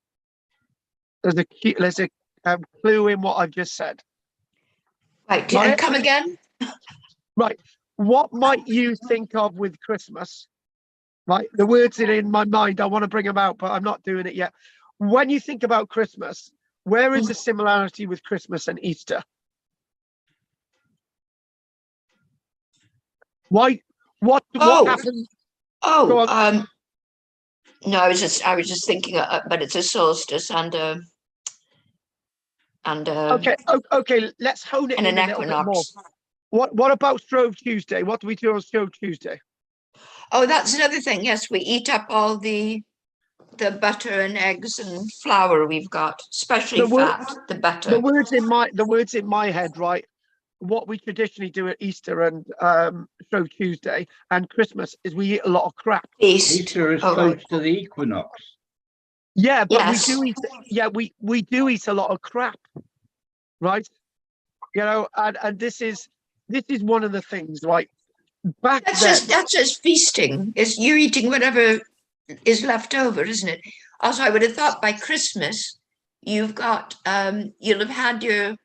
Speaker 1: There's a clue in what I've just said.
Speaker 3: Right, and come again?
Speaker 1: Right. What might you think of with Christmas? Right. The words are in my mind. I want to bring them out, but I'm not doing it yet. When you think about Christmas, where is the similarity with Christmas and Easter? Why? What happened?
Speaker 3: No, I was just thinking, but it's a solstice and
Speaker 1: okay. Let's hone it in a little bit more. What about Shrove Tuesday? What do we do on Shrove Tuesday?
Speaker 3: Oh, that's another thing. Yes, we eat up all the butter and eggs and flour we've got, especially the butter.
Speaker 1: The words in my head, right? What we traditionally do at Easter and Shrove Tuesday and Christmas is we eat a lot of crap.
Speaker 2: Easter is close to the equinox.
Speaker 1: Yeah, but we do eat. Yeah, we do eat a lot of crap, right? You know, and this is one of the things, right?
Speaker 3: That's just feasting. You're eating whatever is left over, isn't it? Also, I would have thought by Christmas, you've got you'll have had your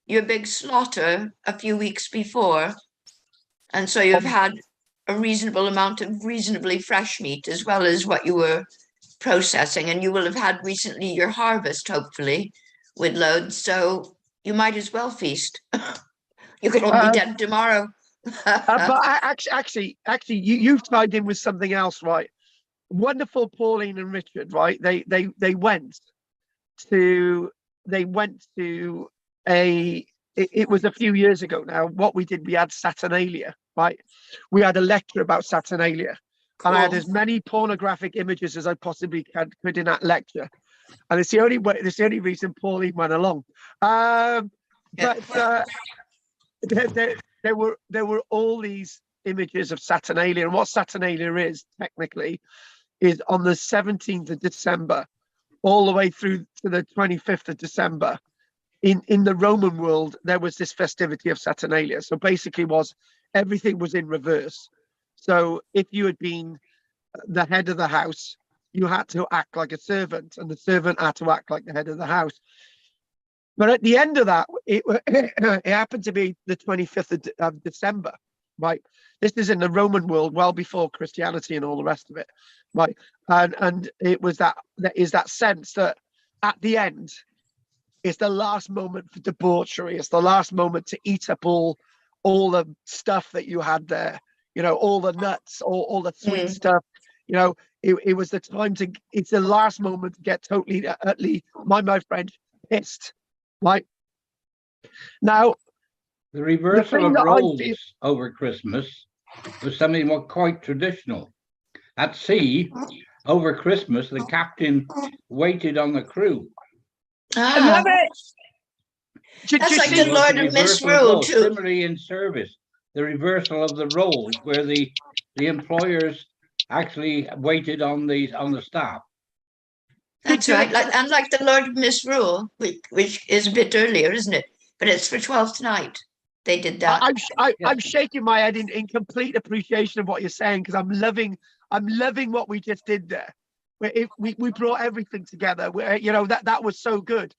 Speaker 3: big slaughter a few weeks before, and so you've had a reasonable amount of reasonably fresh meat as well as what you were processing, and you will have had recently your harvest, hopefully, with loads. So you might as well feast. You could all be dead tomorrow.
Speaker 1: But actually, you've tied in with something else, right? Wonderful Pauline and Richard, right? They went to a. It was a few years ago now. What we did, we had Saturnalia, right? We had a lecture about Saturnalia, and I had
Speaker 3: Cool.
Speaker 1: as many pornographic images as I possibly could in that lecture, and it's the only way. It's the only reason Pauline went along. But there were all these images of Saturnalia, and what Saturnalia is technically is on the 17th of December all the way through to the 25th of December. In the Roman world, there was this festivity of Saturnalia. So basically everything was in reverse. So if you had been the head of the house, you had to act like a servant, and the servant had to act like the head of the house. But at the end of that, it happened to be the 25th of December, right? This is in the Roman world, well before Christianity and all the rest of it, right? And it was that sense that at the end, it's the last moment for debauchery. It's the last moment to eat up all the stuff that you had there, all the nuts, all the sweet stuff. It was the time it's the last moment to get totally, utterly, my French, pissed. Right now,
Speaker 2: The reversal of roles over Christmas was something more quite traditional. At sea, over Christmas, the captain waited on the crew.
Speaker 1: I love it.
Speaker 3: That's like the Lord of Misrule too.
Speaker 2: Similarly, in service, the reversal of the roles, where the employers actually waited on the staff.
Speaker 3: That's right. Like the Lord of Misrule, which is a bit earlier, isn't it? But it's for 12th night. They did that.
Speaker 1: I'm shaking my head in complete appreciation of what you're saying, because I'm loving what we just did there. We brought everything together. That was so good.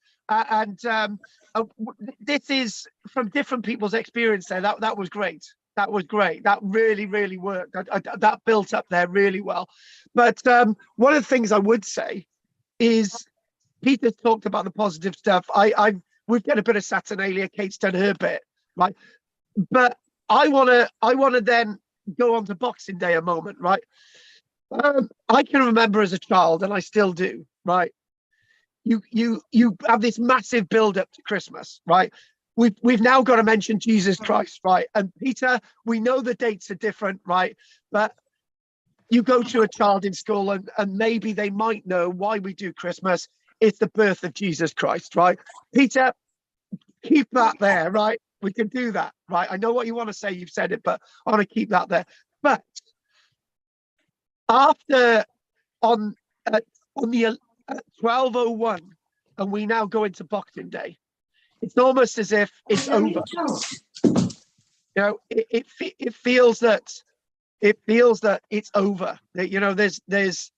Speaker 1: This is from different people's experience there. That was great. That was great. That really, really worked. That built up there really well. But one of the things I would say is Peter talked about the positive stuff. We've got a bit of Saturnalia. Kate's done her bit, right? But I wanna then go on to Boxing Day a moment, right? I can remember as a child, and I still do, right? You have this massive build up to Christmas, right? We've now got to mention Jesus Christ, right? And Peter, we know the dates are different, right? But you go to a child in school and maybe they might know why we do Christmas. It's the birth of Jesus Christ, right? Peter, keep that there, right? We can do that, right? I know what you want to say. You've said it, but I want to keep that there. But after on the 12:01, and we now go into Boxing Day, it's almost as if it's over. It feels that it's over. That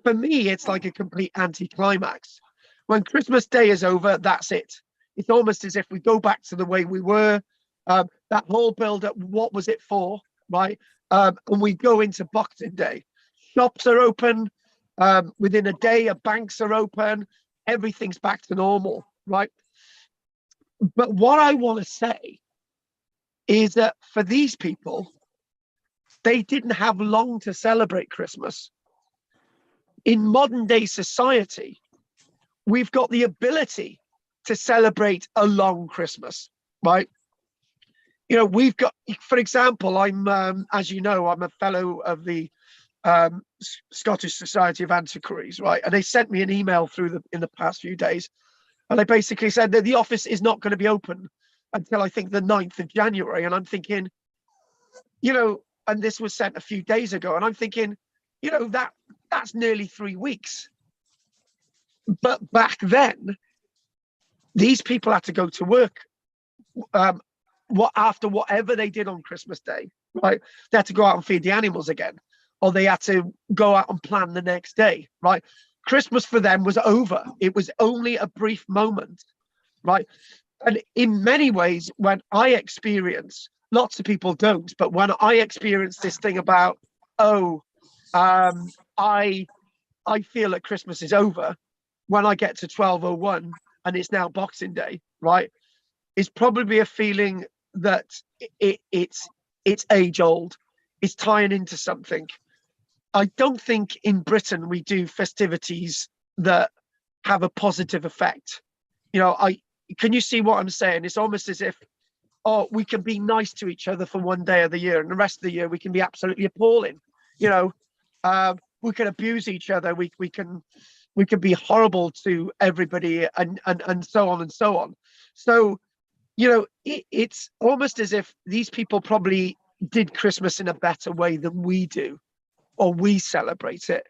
Speaker 1: for me, it's like a complete anti-climax. When Christmas Day is over, that's it. It's almost as if we go back to the way we were. That whole build-up, what was it for, right? And we go into Boxing Day. Shops are open. Within a day, banks are open. Everything's back to normal, right? But what I want to say is that for these people, they didn't have long to celebrate Christmas. In modern day society, we've got the ability to celebrate a long Christmas, right? We've got, for example, I'm, as you know, I'm a fellow of the Scottish Society of Antiquaries, right? And they sent me an email in the past few days, and they basically said that the office is not going to be open until I think the 9th of January. And I'm thinking, and this was sent a few days ago, and I'm thinking, that's nearly 3 weeks. But back then, these people had to go to work after whatever they did on Christmas Day, right? They had to go out and feed the animals again. or they had to go out and plan the next day, right? Christmas for them was over. It was only a brief moment, right? And in many ways, when I experience, lots of people don't, but when I experience this thing about, oh, I feel that Christmas is over, when I get to 12:01 and it's now Boxing Day, right? It's probably a feeling that it's age old. It's tying into something. I don't think in Britain we do festivities that have a positive effect. Can you see what I'm saying? It's almost as if, oh, we can be nice to each other for one day of the year, and the rest of the year we can be absolutely appalling. We can abuse each other. We can be horrible to everybody, and so on and so on. So, it's almost as if these people probably did Christmas in a better way than we do, or we celebrate it.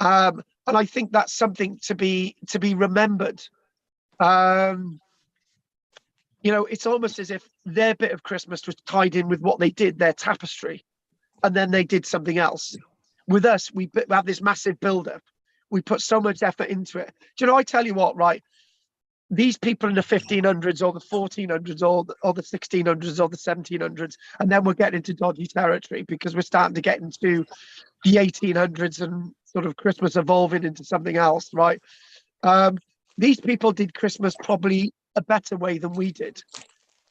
Speaker 1: And I think that's something to be remembered. It's almost as if their bit of Christmas was tied in with what they did, their tapestry, and then they did something else. With us, we have this massive build-up. We put so much effort into it. I tell you what, right? These people in the 1500s or the 1400s or the 1600s or the 1700s, and then we're getting into dodgy territory because we're starting to get into the 1800s and sort of Christmas evolving into something else, right? These people did Christmas probably a better way than we did.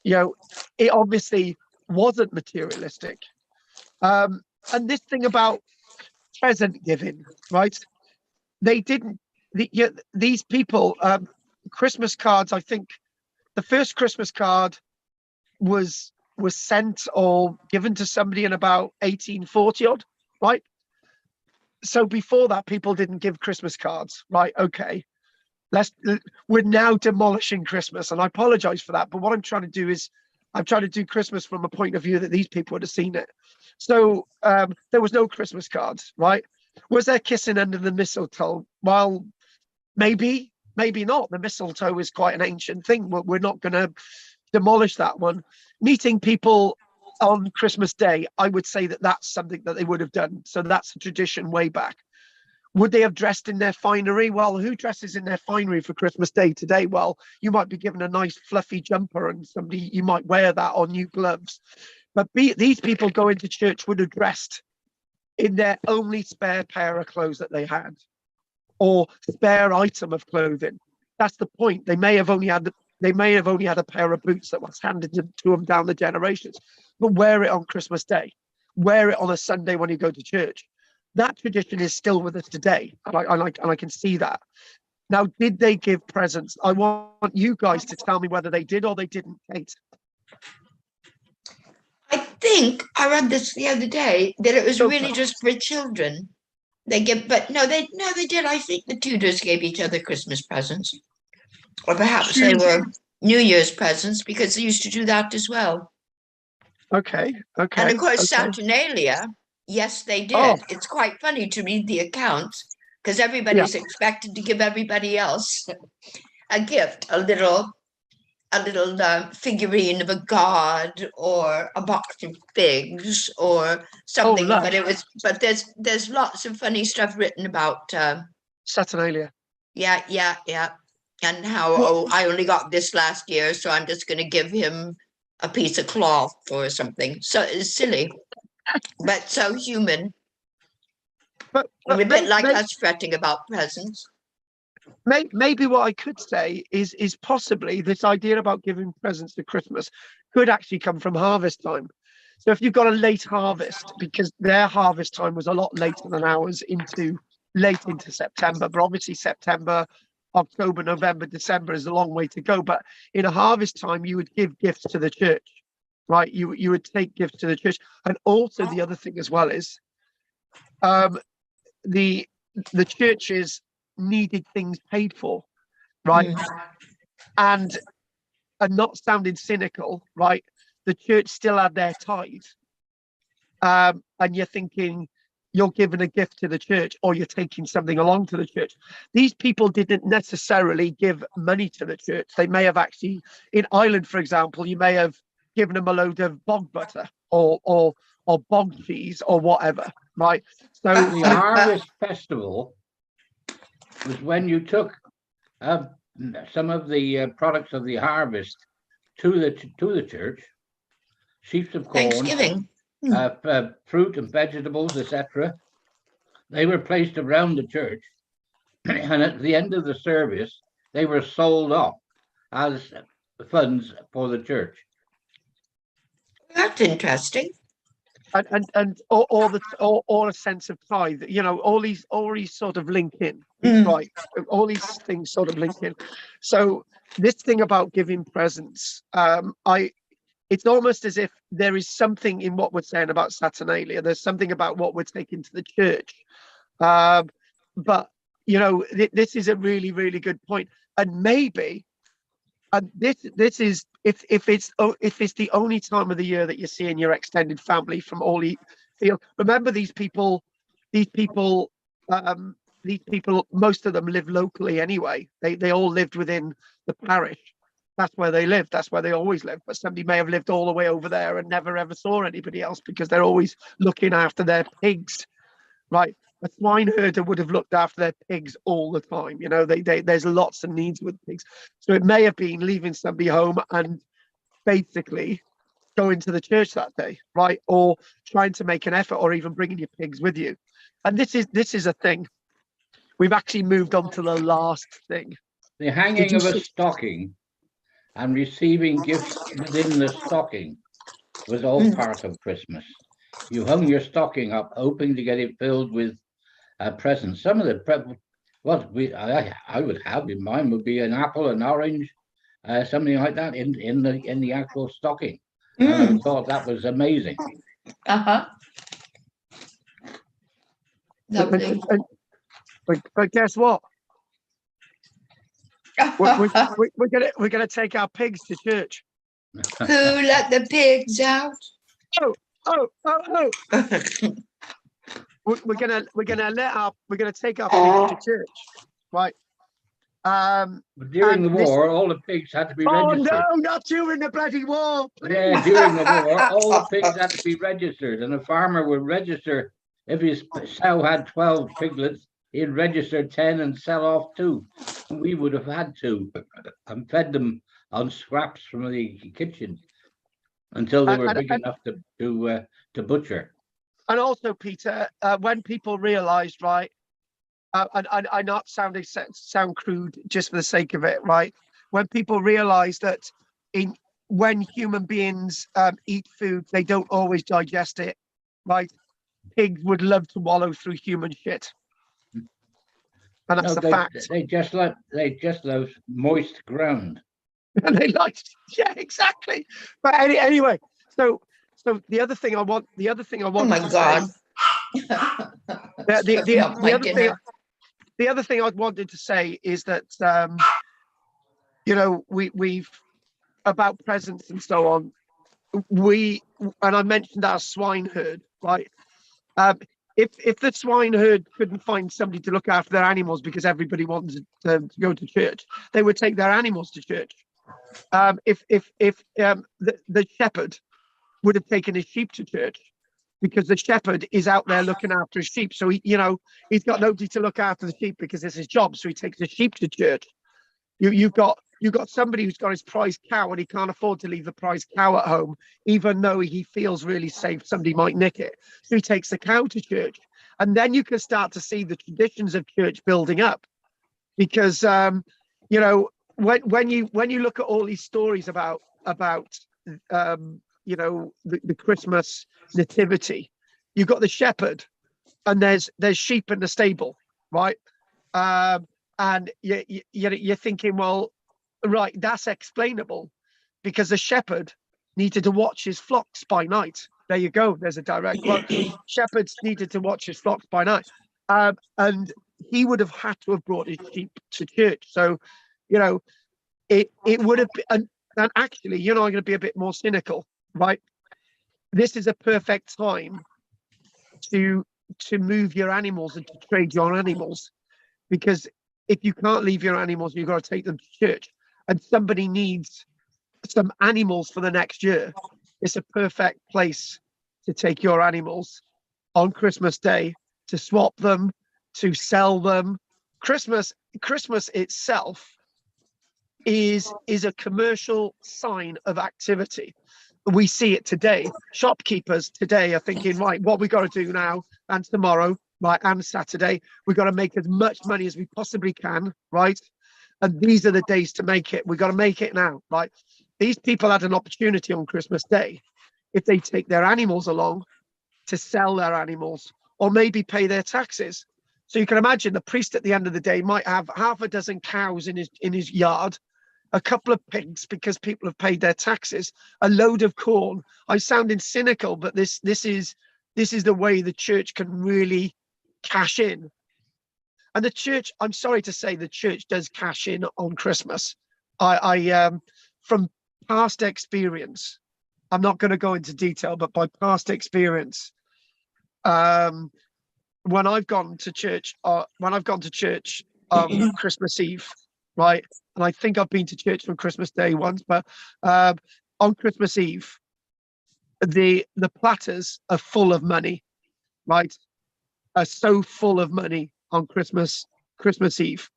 Speaker 1: It obviously wasn't materialistic. And this thing about present giving, right? They didn't. These people, Christmas cards. I think the first Christmas card was sent or given to somebody in about 1840 odd, right? So before that, people didn't give Christmas cards, right? Okay. We're now demolishing Christmas, and I apologize for that, but what I'm trying to do is I'm trying to do Christmas from a point of view that these people would have seen it. So there was no Christmas cards, right? Was there kissing under the mistletoe? Well, maybe not. The mistletoe is quite an ancient thing. We're not going to demolish that one. Meeting people on Christmas Day, I would say that that's something that they would have done. So that's a tradition way back. Would they have dressed in their finery? Well, who dresses in their finery for Christmas Day today? Well, you might be given a nice fluffy jumper, and you might wear that, or new gloves. But these people going to church would have dressed in their only spare pair of clothes that they had, or spare item of clothing. That's the point. They may have only had a pair of boots that was handed to them down the generations, but wear it on Christmas Day, wear it on a Sunday when you go to church. That tradition is still with us today, and I can see that. Now, did they give presents? I want you guys to tell me whether they did or they didn't, Kate.
Speaker 3: I think I read this the other day that it was really just for children. They did. I think the Tudors gave each other Christmas presents, or perhaps they were New Year's presents, because they used to do that as well.
Speaker 1: Okay.
Speaker 3: And of course, Saturnalia, yes, they did.
Speaker 1: Oh.
Speaker 3: It's quite funny to read the accounts, because everybody's expected to give everybody else a gift, a little figurine of a god, or a box of figs, or something. But there's lots of funny stuff written about
Speaker 1: Saturnalia.
Speaker 3: Yeah. And how I only got this last year, so I'm just going to give him a piece of cloth or something. So it's silly, but so human.
Speaker 1: But
Speaker 3: a bit like us fretting about presents.
Speaker 1: Maybe what I could say is possibly this idea about giving presents at Christmas could actually come from harvest time. So if you've got a late harvest, because their harvest time was a lot later than ours, late into September, but obviously September, October, November, December is a long way to go. But in a harvest time, you would give gifts to the church, right? You would take gifts to the church. And also the other thing as well is the churches needed things paid for, right? And not sounding cynical, right? The church still had their tithe. And you're thinking you're giving a gift to the church, or you're taking something along to the church. These people didn't necessarily give money to the church. They may have actually, in Ireland, for example, you may have given them a load of bog butter or bog cheese or whatever, right? So
Speaker 2: The harvest festival was when you took some of the products of the harvest to the church, sheaves of corn,
Speaker 3: Thanksgiving.
Speaker 2: fruit and vegetables, etc. They were placed around the church, and at the end of the service, they were sold off as funds for the church.
Speaker 3: That's interesting.
Speaker 1: and all a sense of pride, you know, all these sort of link in,
Speaker 3: Mm.
Speaker 1: right? All these things sort of link in. So this thing about giving presents, it's almost as if there is something in what we're saying about Saturnalia. There's something about what we're taking to the church. But you know, this is a really, really good point. And maybe, and this is if it's the only time of the year that you're seeing your extended family from all the field. Remember, these people, most of them live locally anyway. They all lived within the parish. That's where they live. That's where they always live. But somebody may have lived all the way over there and never ever saw anybody else because they're always looking after their pigs, right? A swine herder would have looked after their pigs all the time. You know, there's lots of needs with pigs. So it may have been leaving somebody home and basically going to the church that day, right? Or trying to make an effort, or even bringing your pigs with you. And this is a thing. We've actually moved on to the last thing.
Speaker 2: The hanging of a stocking and receiving gifts within the stocking was all part of Christmas. You hung your stocking up, hoping to get it filled with presents. Some of the I would have in mine would be an apple, an orange, something like that in the actual stocking. And I thought that was amazing.
Speaker 3: Lovely.
Speaker 1: But guess what? We're gonna take our pigs to church.
Speaker 3: Who let the pigs out?
Speaker 1: Oh. We're gonna take our pigs to church, right?
Speaker 2: But during the war, all the pigs had to be registered.
Speaker 1: Oh no, not during the bloody war! Please.
Speaker 2: Yeah, during the war, all the pigs had to be registered, and a farmer would register. If his sow had 12 piglets, he'd register 10 and sell off 2. And we would have had to and fed them on scraps from the kitchen until they were big enough to butcher.
Speaker 1: And also, Peter, when people realised, right, and I'm not sound crude just for the sake of it, right? When people realised that when human beings eat food, they don't always digest it, right? Pigs would love to wallow through human shit, and that's a fact.
Speaker 2: They just love moist ground.
Speaker 1: And they like, yeah, exactly. But anyway, so the other thing I want.
Speaker 3: Oh my God.
Speaker 1: The other thing I wanted to say is that you know, we've about presents and so on. And I mentioned our swine herd, right? If the swine herd couldn't find somebody to look after their animals because everybody wanted to go to church, they would take their animals to church. If the shepherd would have taken his sheep to church, because the shepherd is out there looking after his sheep, so he's got nobody to look after the sheep because it's his job, so he takes the sheep to church. You've got somebody who's got his prize cow and he can't afford to leave the prize cow at home, even though he feels really safe somebody might nick it, so he takes the cow to church. And then you can start to see the traditions of church building up, because you know, when you look at all these stories about you know, the Christmas nativity, you've got the shepherd and there's sheep in the stable, right? And you're thinking, well, right, that's explainable, because the shepherd needed to watch his flocks by night. There you go. There's a direct quote. Shepherds needed to watch his flocks by night. And he would have had to have brought his sheep to church. So, you know, it would have been, and actually, you know, I'm going to be a bit more cynical, right? This is a perfect time to move your animals and to trade your animals, because if you can't leave your animals, you've got to take them to church, and somebody needs some animals for the next year. It's a perfect place to take your animals on Christmas Day, to swap them, to sell them. Christmas itself is a commercial sign of activity. We see it today. Shopkeepers today are thinking, right, what we got to do now and tomorrow, right, and Saturday, we got to make as much money as we possibly can, right? And these are the days to make it. We got to make it now, right? These people had an opportunity on Christmas Day, if they take their animals along, to sell their animals or maybe pay their taxes. So you can imagine the priest at the end of the day might have half a dozen cows in his yard, a couple of pigs because people have paid their taxes, a load of corn. I'm sounding cynical, but this is the way the church can really cash in. And the church, I'm sorry to say, the church does cash in on Christmas. I from past experience, I'm not going to go into detail, but by past experience, when I've gone to church on Christmas Eve, right? And I think I've been to church on Christmas Day once, but on Christmas Eve, the platters are full of money, right? Are so full of money on Christmas Eve.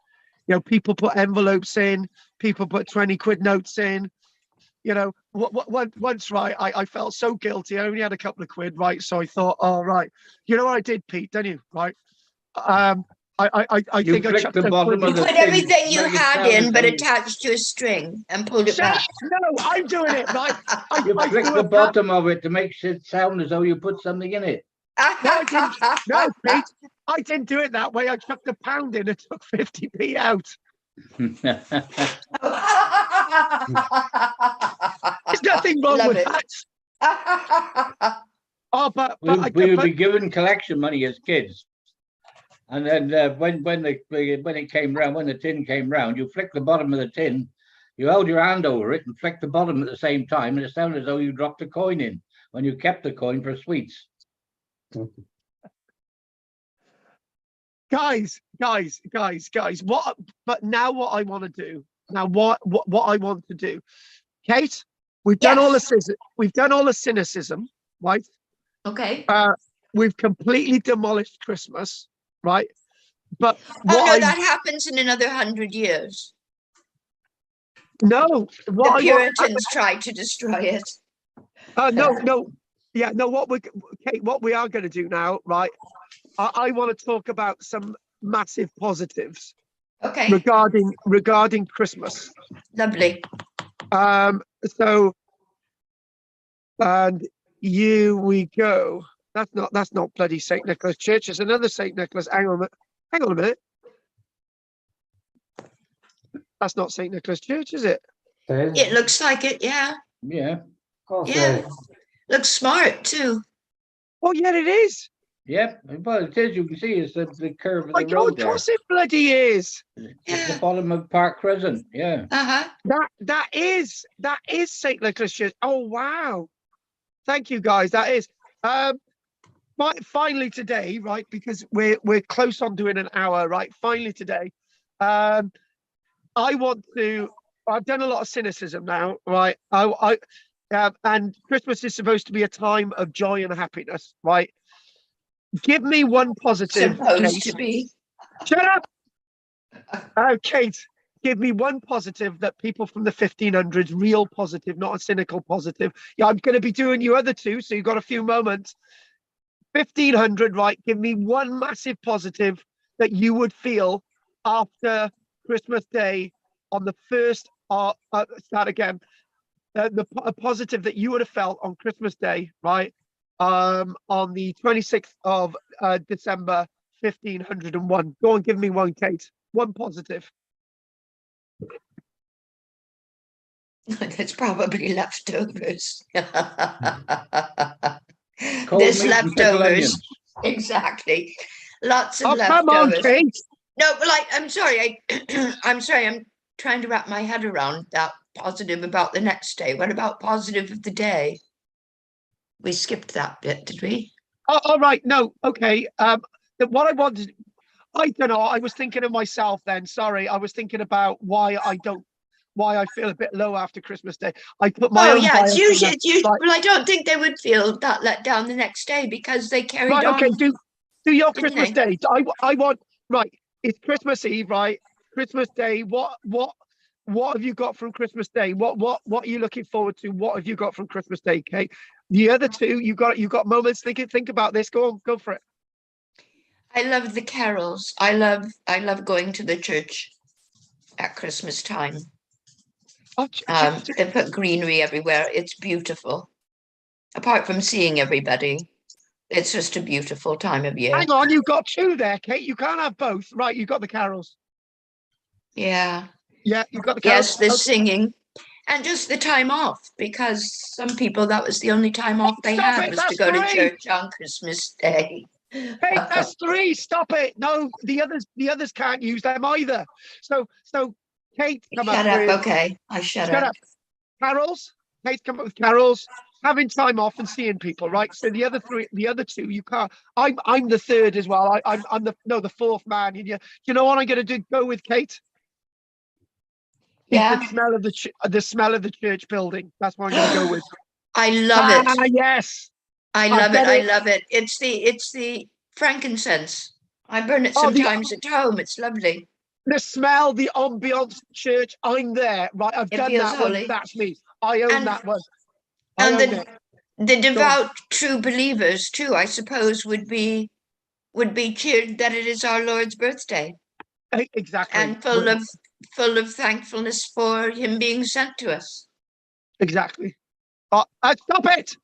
Speaker 1: You know, people put envelopes in, people put 20 quid notes in. You know, once, right, I felt so guilty. I only had a couple of quid, right? So I thought, oh, right. You know what I did, Pete, don't you? Right. I
Speaker 2: You
Speaker 1: think I
Speaker 2: flicked
Speaker 1: chucked
Speaker 2: the
Speaker 1: a
Speaker 2: bottom
Speaker 1: quid
Speaker 2: of
Speaker 3: You
Speaker 2: the
Speaker 3: put
Speaker 2: tin,
Speaker 3: everything you
Speaker 2: make it
Speaker 3: had
Speaker 2: sound as
Speaker 3: in, but
Speaker 2: though you-
Speaker 3: attached to a string and pulled it
Speaker 1: Shut
Speaker 3: back.
Speaker 1: up. No, I'm doing it, right?
Speaker 2: You
Speaker 1: I
Speaker 2: flick
Speaker 1: threw
Speaker 2: the
Speaker 1: a pat.
Speaker 2: bottom of it to make it sound as though you put something in it.
Speaker 1: No, I didn't. No, Pete, I didn't do it that way. I chucked a pound in and took 50p out. There's nothing wrong
Speaker 3: Love
Speaker 1: with
Speaker 3: it.
Speaker 1: that. Oh, but
Speaker 2: we would be given collection money as kids. And then when it came round, when the tin came round, you flick the bottom of the tin, you held your hand over it and flicked the bottom at the same time, and it sounded as though you dropped a coin in when you kept the coin for sweets.
Speaker 1: Guys, what? But now what I want to do, what I want to do, Kate, we've done all the cynicism, right?
Speaker 3: Okay.
Speaker 1: We've completely demolished Christmas, right? But
Speaker 3: Oh no, that happens in another 100 years.
Speaker 1: no,
Speaker 3: The Puritans tried to destroy it.
Speaker 1: No, yeah, no. Kate, what we are going to do now, right? I want to talk about some massive positives.
Speaker 3: Okay.
Speaker 1: Regarding Christmas.
Speaker 3: Lovely.
Speaker 1: So, and we go. That's not bloody St. Nicholas Church. It's another St. Nicholas. Hang on a minute. That's not St. Nicholas Church, is it?
Speaker 3: It looks like it, yeah.
Speaker 2: Yeah.
Speaker 4: Of course
Speaker 3: Yeah.
Speaker 4: it is.
Speaker 3: Looks smart too.
Speaker 1: Oh yeah, it is.
Speaker 2: Yep. Well, it is. You can see it's the curve of
Speaker 1: My
Speaker 2: the
Speaker 1: God,
Speaker 2: road
Speaker 1: of
Speaker 2: there.
Speaker 1: course it bloody is.
Speaker 2: It's the bottom of Park Crescent. Yeah.
Speaker 3: Uh-huh.
Speaker 1: That is St. Nicholas Church. Oh wow. Thank you guys. That is. Finally today, right? Because we're close on doing an hour, right? Finally today, I've done a lot of cynicism now, right? And Christmas is supposed to be a time of joy and happiness, right? Give me one positive.
Speaker 3: Supposed
Speaker 1: Kate.
Speaker 3: to be.
Speaker 1: Shut up. Kate, give me one positive that people from the 1500s, real positive, not a cynical positive. Yeah, I'm going to be doing you other two, so you've got a few moments. 1500, right? Give me one massive positive that you would feel after Christmas Day on the first. Start again. A positive that you would have felt on Christmas Day, right? On the 26th of December, 1501. Go on, give me one, Kate. One positive.
Speaker 3: It's probably leftovers.
Speaker 2: Cold
Speaker 3: There's
Speaker 2: meat and pickled
Speaker 3: leftovers.
Speaker 2: onions.
Speaker 3: Exactly. Lots of
Speaker 1: Oh,
Speaker 3: leftovers.
Speaker 1: come on, Kate.
Speaker 3: No, but like, I'm sorry. I'm sorry. I'm trying to wrap my head around that positive about the next day. What about positive of the day? We skipped that bit, did we?
Speaker 1: Oh, all right. No. Okay. What I wanted, I don't know. I was thinking of myself then. Sorry. I was thinking about why I don't why I feel a bit low after Christmas Day. I put my
Speaker 3: Oh
Speaker 1: own
Speaker 3: yeah,
Speaker 1: bias
Speaker 3: it's
Speaker 1: in
Speaker 3: usually,
Speaker 1: there.
Speaker 3: it's usually,
Speaker 1: Like,
Speaker 3: well, I don't think they would feel that let down the next day because they carried
Speaker 1: right,
Speaker 3: on,
Speaker 1: okay, do your
Speaker 3: didn't
Speaker 1: Christmas
Speaker 3: they?
Speaker 1: Day. I want, right, it's Christmas Eve, right? Christmas Day, what have you got from Christmas Day? What are you looking forward to? What have you got from Christmas Day, Kate? The other two, you got moments. Think about this. Go on, go for it.
Speaker 3: I love the carols. I love going to the church at Christmas time.
Speaker 1: Oh,
Speaker 3: They put greenery everywhere. It's beautiful. Apart from seeing everybody, it's just a beautiful time of year.
Speaker 1: hang on, you got two there, Kate. You can't have both. Right, you got the carols.
Speaker 3: Yeah.
Speaker 1: Yeah, you got the carols.
Speaker 3: Yes, the
Speaker 1: Okay.
Speaker 3: singing and just the time off because some people that was the only time off they
Speaker 1: Stop
Speaker 3: had
Speaker 1: it,
Speaker 3: was to
Speaker 1: that's
Speaker 3: go to
Speaker 1: three.
Speaker 3: church on Christmas Day.
Speaker 1: Kate, that's three. Stop it. No, the others can't use them either. So Kate come
Speaker 3: Shut
Speaker 1: up
Speaker 3: up.
Speaker 1: with
Speaker 3: Okay, I shut
Speaker 1: shut
Speaker 3: up.
Speaker 1: up. Carols. Kate come up with carols. Having time off and seeing people, right? So the other two, you can't. I'm the third as well. I'm the fourth man. You know what I'm going to do? Go with Kate. Is
Speaker 3: Yeah,
Speaker 1: the smell of the smell of the church building. That's what I'm going to go with.
Speaker 3: I love it.
Speaker 1: Yes.
Speaker 3: I
Speaker 1: I
Speaker 3: love it.
Speaker 1: bet
Speaker 3: I
Speaker 1: it.
Speaker 3: love it. It's the frankincense. I burn it
Speaker 1: Oh,
Speaker 3: sometimes at home. It's lovely.
Speaker 1: the smell, the ambiance, church. I'm there, right? I've
Speaker 3: It
Speaker 1: done
Speaker 3: feels
Speaker 1: that one.
Speaker 3: holy.
Speaker 1: That's me. I own
Speaker 3: And
Speaker 1: that one. I
Speaker 3: and
Speaker 1: own it.
Speaker 3: the
Speaker 1: Go on.
Speaker 3: devout true believers too, I suppose, would be cheered that it is our Lord's birthday
Speaker 1: Exactly.
Speaker 3: and full of thankfulness for him being sent to us.
Speaker 1: Exactly. Stop it,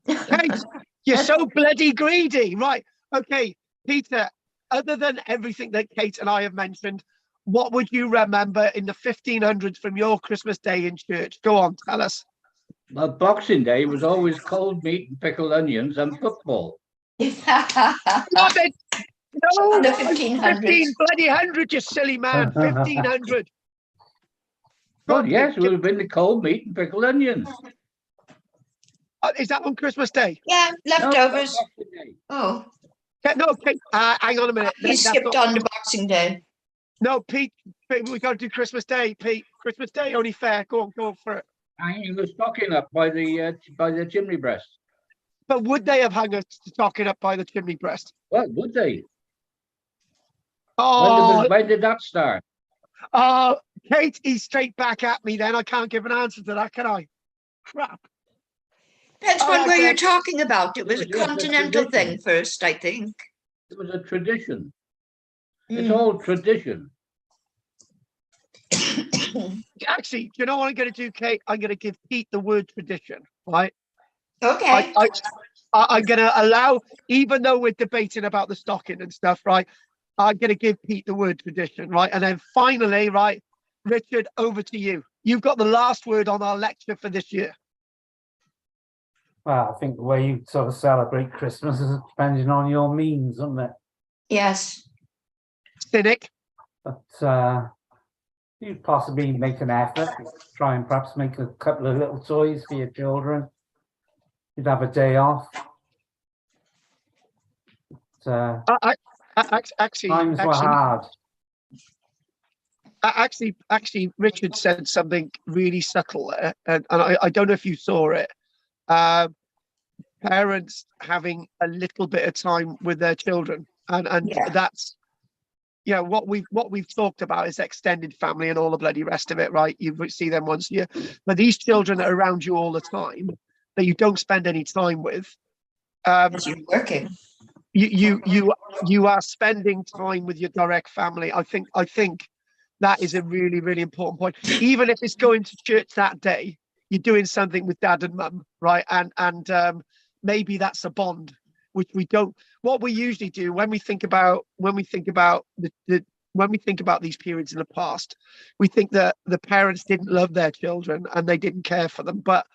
Speaker 1: Kate. You're so bloody greedy, right? Okay, Peter. Other than everything that Kate and I have mentioned, what would you remember in the 1500s from your Christmas Day in church? Go on, tell us.
Speaker 2: Well, Boxing Day was always cold meat and pickled onions and football.
Speaker 1: Stop it! No,
Speaker 3: The
Speaker 1: I'm
Speaker 3: 1500s.
Speaker 1: 15 bloody hundred, you silly man. 1500. Go
Speaker 2: Well,
Speaker 1: on, Pete.
Speaker 2: yes, it would have been the cold meat and pickled onions.
Speaker 1: Is that on Christmas Day?
Speaker 3: Yeah,
Speaker 2: No,
Speaker 3: leftovers.
Speaker 2: Boxing Day.
Speaker 3: Oh,
Speaker 1: No, Pete. Hang on a minute.
Speaker 3: he
Speaker 1: That's
Speaker 3: skipped
Speaker 1: not.
Speaker 3: on to Boxing Day.
Speaker 1: No, Pete. We got to do Christmas Day, Pete. Christmas Day, only fair. Go on for it.
Speaker 2: Hanging the stocking up by the chimney breast.
Speaker 1: But would they have hung a stocking up by the chimney breast?
Speaker 2: Well, would they?
Speaker 1: Oh,
Speaker 2: When did that start?
Speaker 1: Kate, he's straight back at me. Then I can't give an answer to that, can I? Crap.
Speaker 3: Depends
Speaker 1: All
Speaker 3: on
Speaker 1: right,
Speaker 3: where you're
Speaker 1: then.
Speaker 3: talking about. It was a
Speaker 2: Yes, a
Speaker 3: continental
Speaker 2: tradition.
Speaker 3: thing first, I think.
Speaker 2: It was a tradition. It's
Speaker 3: Mm.
Speaker 2: all tradition.
Speaker 1: Actually, do you know what I'm going to do, Kate? I'm going to give Pete the word tradition, right?
Speaker 3: Okay.
Speaker 1: I'm going to allow, even though we're debating about the stocking and stuff, right? I'm going to give Pete the word tradition, right? And then finally, right, Richard, over to you. You've got the last word on our lecture for this year.
Speaker 4: Well, I think the way you sort of celebrate Christmas is depending on your means, isn't it?
Speaker 3: Yes.
Speaker 1: Cynic.
Speaker 4: But you'd possibly make an effort, try and perhaps make a couple of little toys for your children. You'd have a day off. Times were hard.
Speaker 1: Actually, Richard said something really subtle there, and I don't know if you saw it. Parents having a little bit of time with their children, and
Speaker 3: Yeah.
Speaker 1: that's what we've talked about is extended family and all the bloody rest of it, right? You see them once a year, but these children are around you all the time that you don't spend any time with.
Speaker 3: Because you're working.
Speaker 1: You are spending time with your direct family. I think that is a really, really important point. Even if it's going to church that day, you're doing something with dad and mum, right? And maybe that's a bond, which we don't. What we usually do when we think about these periods in the past, we think that the parents didn't love their children and they didn't care for them. But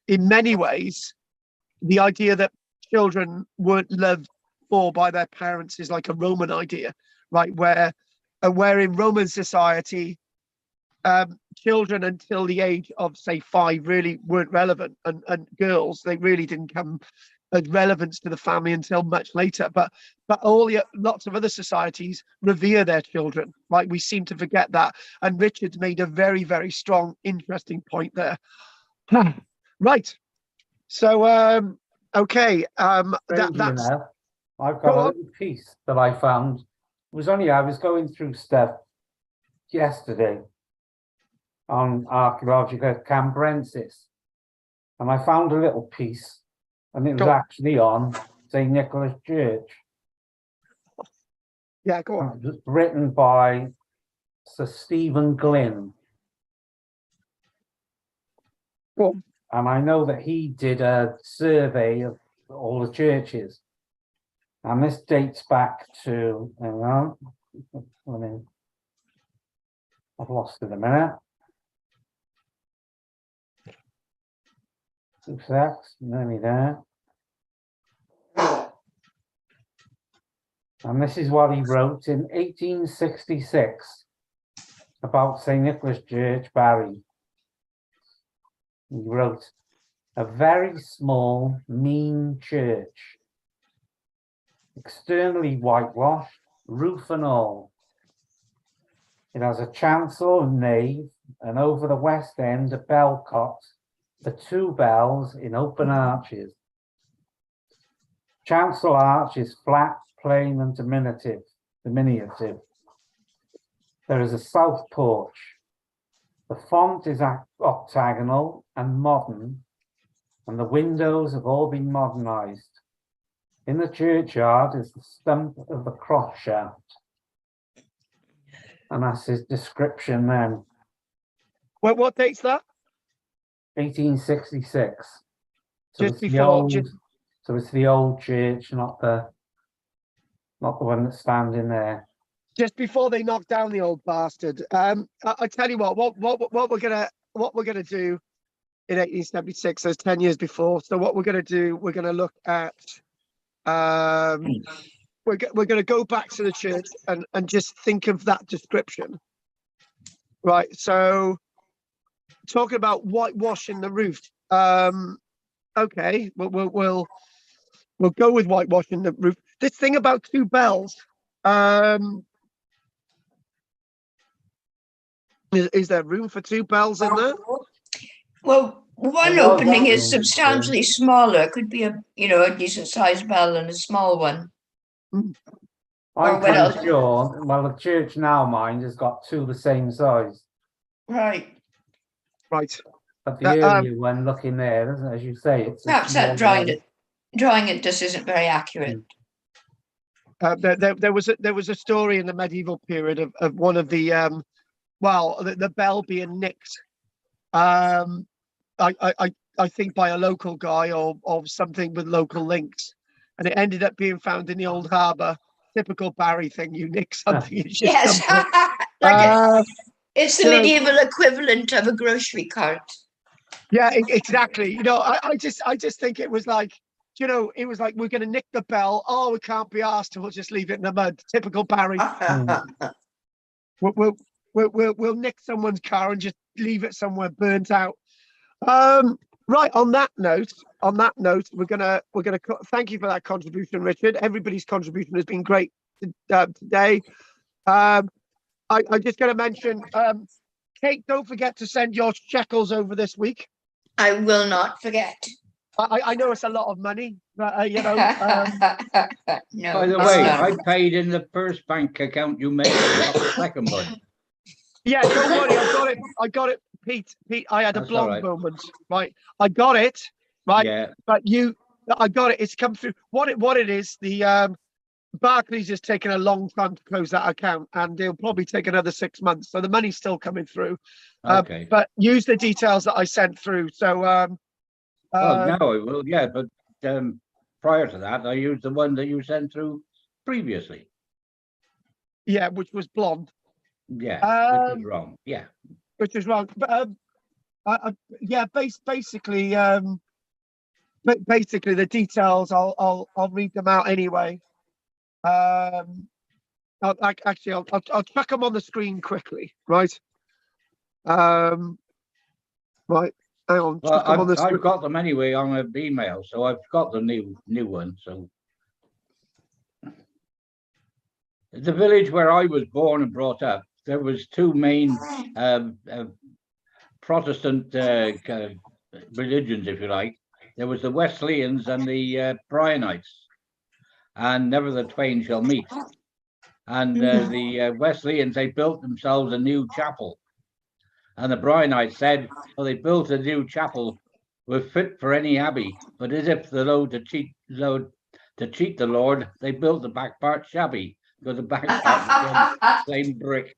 Speaker 1: in many ways, the idea that children weren't loved for by their parents is like a Roman idea, right? Where in Roman society, children until the age of say 5 really weren't relevant, and girls, they really didn't come relevance to the family until much later. But lots of other societies revere their children, right? We seem to forget that. And Richard's made a very, very strong, interesting point there. Right. So okay.
Speaker 4: Strangely
Speaker 1: That's
Speaker 4: enough, I've
Speaker 1: Go
Speaker 4: got a
Speaker 1: on.
Speaker 4: little piece that I found. It was only I was going through stuff yesterday on archaeological Cambrensis, and I found a little piece, and it was
Speaker 1: Go on.
Speaker 4: actually on St. Nicholas Church.
Speaker 1: Yeah, go on.
Speaker 4: It was written by Sir Stephen Glynn.
Speaker 1: Go on.
Speaker 4: And I know that he did a survey of all the churches. And this dates back to, hang on, I've lost it a minute. 2 secs, nearly there. And this is what he wrote in 1866 about St. Nicholas Church, Barry. He wrote, "A very small, mean church, externally whitewashed, roof and all. It has a chancel and nave, and over the west end a bell cot for 2 bells in open arches. Chancel arch is flat, plain, and diminutive. There is a south porch. The font is octagonal and modern, and the windows have all been modernized. In the churchyard is the stump of the cross shaft." And that's his description then.
Speaker 1: Well, what date's that?
Speaker 4: 1866. So
Speaker 1: Just
Speaker 4: it's
Speaker 1: before.
Speaker 4: so it's the old church, not the one that's standing there.
Speaker 1: Just before they knock down the old bastard. I tell you what we're gonna do in 1876, so it's 10 years before. So what we're gonna do, we're gonna look at we're gonna go back to the church and just think of that description. Right. So talking about whitewashing the roof. Okay, we'll go with whitewashing the roof. This thing about 2 bells. Is there room for 2 bells in there?
Speaker 3: Well, one
Speaker 4: Well,
Speaker 3: opening
Speaker 4: that
Speaker 3: is
Speaker 4: room,
Speaker 3: substantially smaller. Could be a decent sized bell and a small one. Or
Speaker 4: I'm
Speaker 3: what
Speaker 4: pretty
Speaker 3: else?
Speaker 4: sure, well, the church now, mind, has got 2 the same size.
Speaker 3: Right.
Speaker 1: Right.
Speaker 4: But the earlier one, looking there, isn't it? As you say, it's a
Speaker 3: Perhaps that
Speaker 4: small one.
Speaker 3: drawing it just isn't very accurate.
Speaker 1: There was a story in the medieval period of one of the the bell being nicked. I think by a local guy or something with local links, and it ended up being found in the old harbour. Typical Barry thing: you nick something, you just
Speaker 3: Yes.
Speaker 1: dump it.
Speaker 3: It's the medieval equivalent of a grocery cart.
Speaker 1: Yeah, exactly. I just think it was like, it was like, we're going to nick the bell. Oh, we can't be asked. We'll just leave it in the mud. Typical Barry. We'll nick someone's car and just leave it somewhere burnt out. Right. On that note, we're gonna thank you for that contribution, Richard. Everybody's contribution has been great today. I just got to mention, Kate, don't forget to send your shekels over this week.
Speaker 3: I will not forget.
Speaker 1: I know it's a lot of money, but
Speaker 3: No.
Speaker 2: By the way, I paid in the first bank account you made, not the second one.
Speaker 1: Yeah, don't worry, I got it, Pete. I had a blonde moment, right? I got it, right?
Speaker 2: Yeah.
Speaker 1: But I got it. It's come through. What it is, the Barclays is taking a long time to close that account, and it'll probably take another 6 months. So the money's still coming through.
Speaker 2: Okay.
Speaker 1: But use the details that I sent through. So
Speaker 2: well, now I will. Yeah, but prior to that, I used the one that you sent through previously.
Speaker 1: Yeah, which was blonde.
Speaker 2: Yeah, which was wrong. Yeah,
Speaker 1: which is wrong. But yeah, basically, the details. I'll read them out anyway. I'll chuck them on the screen quickly, right? Right. Hang on,
Speaker 2: Well,
Speaker 1: chuck 'em on the
Speaker 2: I've
Speaker 1: screen.
Speaker 2: got them anyway on an email, so I've got the new one. So the village where I was born and brought up, there was two main Protestant religions, if you like. There was the Wesleyans and the Bryanites, and never the twain shall meet. And the Wesleyans, they built themselves a new chapel. And the Bryanites said, well, they built a new chapel was fit for any abbey, but as if the load to cheat the Lord, they built the back part shabby, because the back part was plain brick.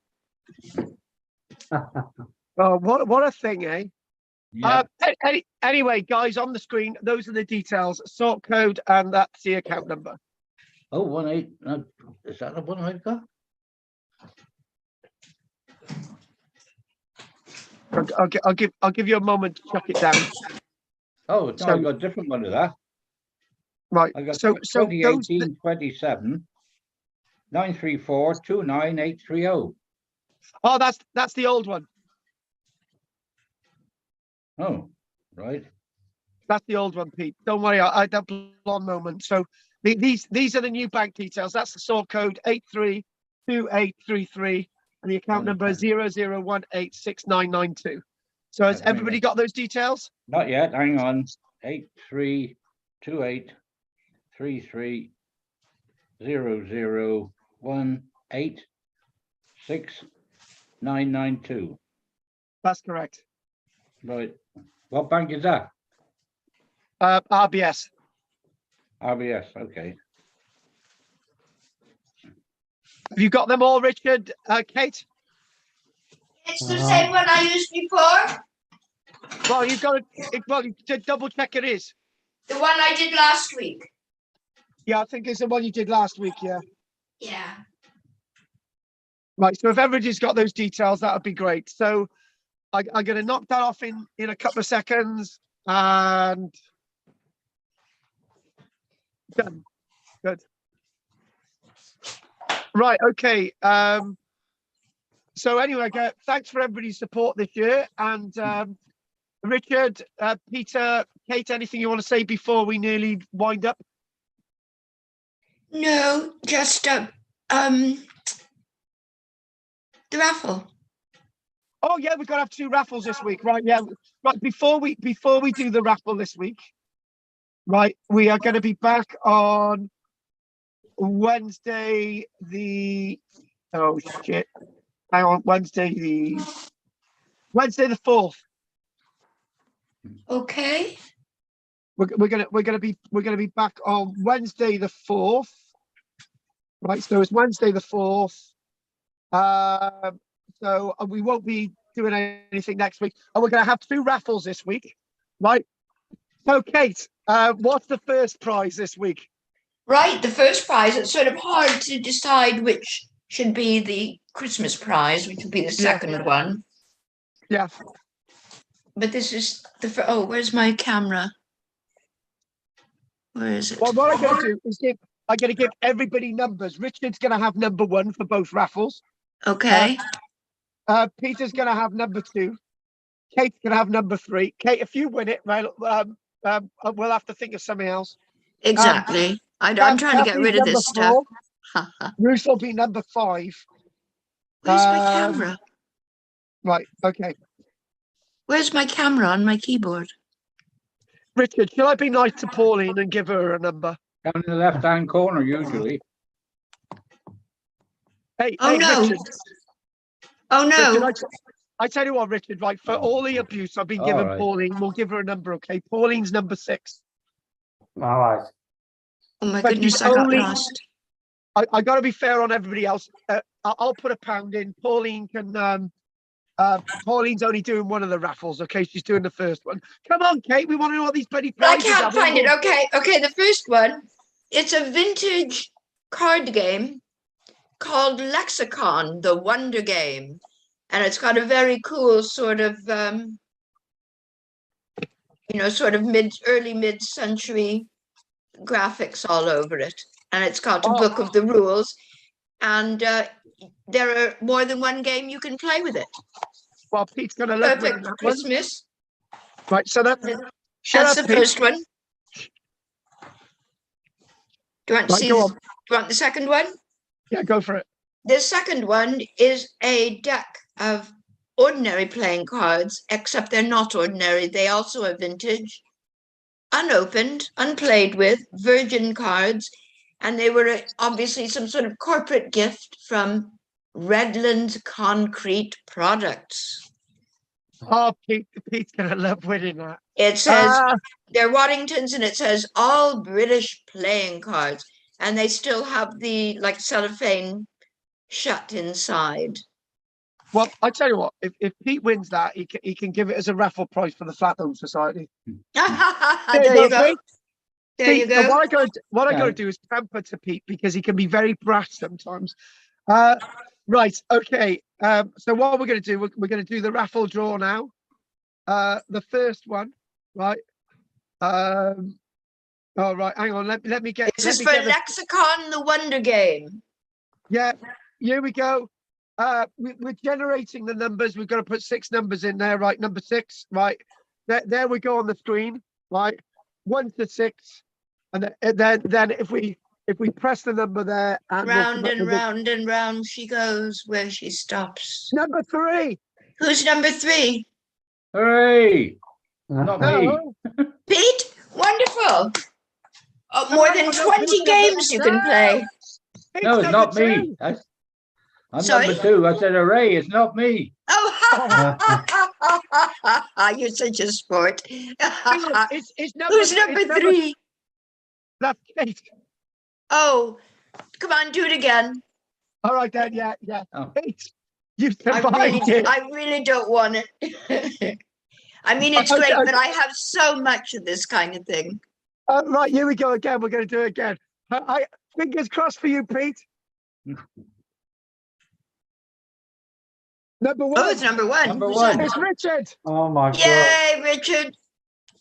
Speaker 1: Oh, what a thing, eh?
Speaker 2: Yeah.
Speaker 1: Anyway, guys, on the screen, those are the details, sort code, and that's the account number.
Speaker 2: Oh, 18. Is that the one I've got?
Speaker 1: I'll give you a moment to chuck it down.
Speaker 2: Oh, no,
Speaker 1: So-
Speaker 2: I got a different one of that.
Speaker 1: Right.
Speaker 2: I got
Speaker 1: So those
Speaker 2: 2018 27 934 29830.
Speaker 1: oh, that's the old one.
Speaker 2: Oh, right.
Speaker 1: That's the old one, Pete. Don't worry, I don't long moment. So these are the new bank details. That's the sort code 832833, and the account number is 00186992. So has
Speaker 2: Right, hang
Speaker 1: everybody
Speaker 2: on.
Speaker 1: got those details?
Speaker 2: Not yet. Hang on. 83283300186992.
Speaker 1: That's correct.
Speaker 2: Right. What bank is that?
Speaker 1: RBS.
Speaker 2: RBS. Okay.
Speaker 1: Have you got them all, Richard? Kate?
Speaker 3: It's the same one I used before.
Speaker 1: Well, you've got to double check it is.
Speaker 3: The one I did last week.
Speaker 1: Yeah, I think it's the one you did last week. Yeah.
Speaker 3: Yeah.
Speaker 1: Right. So if everybody's got those details, that would be great. So I'm going to knock that off in a couple of seconds, and done. Good. Right. Okay. So anyway, thanks for everybody's support this year. And Richard, Peter, Kate, anything you want to say before we nearly wind up?
Speaker 3: No, just the raffle.
Speaker 1: Oh yeah, we've got to have 2 raffles this week, right? Yeah, right. Before we do the raffle this week, right? We are going to be back on Wednesday the Wednesday the 4th.
Speaker 3: Okay.
Speaker 1: We're gonna be back on Wednesday the 4th. Right, so it's Wednesday the 4th. So we won't be doing anything next week. And we're gonna have 2 raffles this week, right? So Kate, what's the first prize this week?
Speaker 3: Right, the first prize. It's sort of hard to decide which should be the Christmas prize, which would be the second one.
Speaker 1: Yeah.
Speaker 3: But this is oh, where's my camera? Where is it?
Speaker 1: Well, what I'm gonna do is I'm gonna give everybody numbers. Richard's gonna have number 1 for both raffles.
Speaker 3: Okay.
Speaker 1: Peter's gonna have number 2. Kate's gonna have number 3. Kate, if you win it, right, we'll have to think of something else.
Speaker 3: Exactly. I'm trying to get rid of this stuff.
Speaker 1: 4. Bruce will be number 5.
Speaker 3: Where's my camera?
Speaker 1: Right. Okay.
Speaker 3: Where's my camera on my keyboard?
Speaker 1: Richard, shall I be nice to Pauline and give her a number?
Speaker 2: Down in the left-hand corner, usually.
Speaker 1: Hey,
Speaker 3: Oh,
Speaker 1: hey,
Speaker 3: no.
Speaker 1: Richard.
Speaker 3: Oh no.
Speaker 1: Richard, I tell you what, Richard, right, for all the abuse I've been
Speaker 2: All
Speaker 1: giving
Speaker 2: right.
Speaker 1: Pauline, we'll give her a number, okay? Pauline's number 6.
Speaker 4: All right.
Speaker 3: Oh my
Speaker 1: But
Speaker 3: goodness,
Speaker 1: she's
Speaker 3: I got
Speaker 1: only-
Speaker 3: lost.
Speaker 1: I got to be fair on everybody else. I'll put a pound in. Pauline can. Pauline's only doing one of the raffles. Okay, she's doing the first one. Come on, Kate. We want to know what these bloody
Speaker 3: I
Speaker 1: prizes
Speaker 3: can't
Speaker 1: are.
Speaker 3: find it. Okay, the first one. It's a vintage card game called Lexicon, the Wonder Game. And it's got a very cool sort of sort of early mid-century graphics all over it. And it's got a
Speaker 1: Oh.
Speaker 3: book of the rules. And there are more than one game you can play with it.
Speaker 1: Well, Pete's gonna love winning
Speaker 3: Perfect
Speaker 1: that
Speaker 3: for
Speaker 1: one.
Speaker 3: Christmas.
Speaker 1: Right, so that shut
Speaker 3: That's
Speaker 1: up,
Speaker 3: the
Speaker 1: Pete.
Speaker 3: first one. Do you want to
Speaker 1: Right,
Speaker 3: see?
Speaker 1: go
Speaker 3: Do
Speaker 1: on.
Speaker 3: you want the second one?
Speaker 1: Yeah, go for it.
Speaker 3: The second one is a deck of ordinary playing cards, except they're not ordinary. They also are vintage, unopened, unplayed with, virgin cards, and they were obviously some sort of corporate gift from Redland Concrete Products.
Speaker 1: Oh, Pete's gonna love winning that.
Speaker 3: It says
Speaker 1: Ah,
Speaker 3: they're Waddingtons, and it says all British playing cards, and they still have the like cellophane shut inside.
Speaker 1: well, I tell you what, if Pete wins that, he can give it as a raffle prize for the Flat Home Society.
Speaker 3: There you go.
Speaker 1: Pete.
Speaker 3: There you
Speaker 1: Pete, so
Speaker 3: go.
Speaker 1: what I
Speaker 2: Yeah.
Speaker 1: gotta do is pamper to Pete because he can be very brash sometimes. Right, okay. So what we're gonna do, we're gonna do the raffle draw now. The first one, right? All right, hang on. Let me get.
Speaker 3: This
Speaker 1: let
Speaker 3: is
Speaker 1: me
Speaker 3: for
Speaker 1: get this.
Speaker 3: Lexicon the Wonder Game.
Speaker 1: Yeah, here we go. We're generating the numbers. We've got to put 6 numbers in there, right? Number 6, right? There we go on the screen, right? 1 to 6, and then if we press the number there, and we'll come
Speaker 3: Round
Speaker 1: up
Speaker 3: and
Speaker 1: with it.
Speaker 3: round and round she goes where she stops.
Speaker 1: Number 3.
Speaker 3: Who's number 3?
Speaker 2: Hooray! Not me.
Speaker 1: No,
Speaker 3: Pete? Wonderful. Oh,
Speaker 1: No,
Speaker 3: more
Speaker 1: hang
Speaker 3: than
Speaker 1: on, no,
Speaker 3: 20
Speaker 1: Pete's
Speaker 3: games you can
Speaker 1: no!
Speaker 3: play.
Speaker 1: Pete's
Speaker 2: No, it's
Speaker 1: number
Speaker 2: not me.
Speaker 1: 2.
Speaker 2: I'm
Speaker 3: Sorry?
Speaker 2: number 2. I said hooray, it's not me.
Speaker 3: Oh, you're such a sport.
Speaker 1: No, it's number.
Speaker 3: Who's number 3?
Speaker 1: That's Kate.
Speaker 3: Oh, come on, do it again.
Speaker 1: All right then, yeah.
Speaker 2: Oh.
Speaker 1: Pete, you survived it.
Speaker 3: I really don't want it. I mean, it's great, but I have so much of this kind of thing.
Speaker 1: Right, here we go again. We're going to do it again. Fingers crossed for you, Pete. Number 1.
Speaker 3: Oh, it's number 1.
Speaker 2: Number
Speaker 3: Who's
Speaker 2: 1.
Speaker 3: that?
Speaker 1: It's Richard.
Speaker 4: Oh my God.
Speaker 3: Yay, Richard.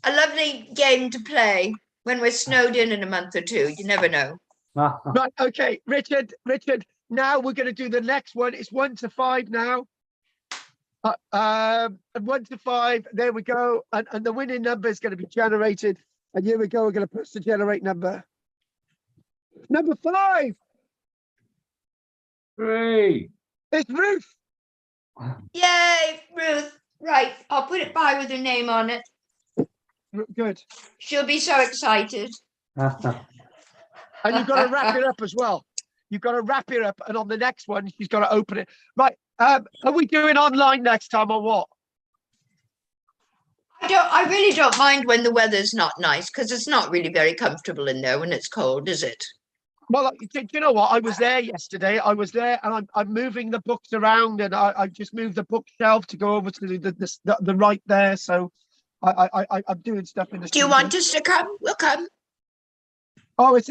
Speaker 3: A lovely game to play when we're snowed in a month or 2. You never know.
Speaker 1: Right, okay, Richard. Now we're going to do the next one. It's 1 to 5 now. And 1 to 5. There we go. And the winning number is going to be generated. And here we go. We're going to push the generate number. Number 5.
Speaker 2: Hooray!
Speaker 1: It's Ruth.
Speaker 3: Yay, Ruth. Right, I'll put it by with her name on it.
Speaker 1: Good.
Speaker 3: She'll be so excited.
Speaker 1: And you've got to wrap it up as well. You've got to wrap it up. And on the next one, she's got to open it. Right. Are we doing online next time or what?
Speaker 3: I really don't mind when the weather's not nice, because it's not really very comfortable in there when it's cold, is it?
Speaker 1: Well, do you know what? I was there yesterday. I was there, and I'm moving the books around, and I just moved the bookshelf to go over to the right there. So I'm doing stuff in the.
Speaker 3: Do you want us to come? We'll come.
Speaker 1: Oh, it's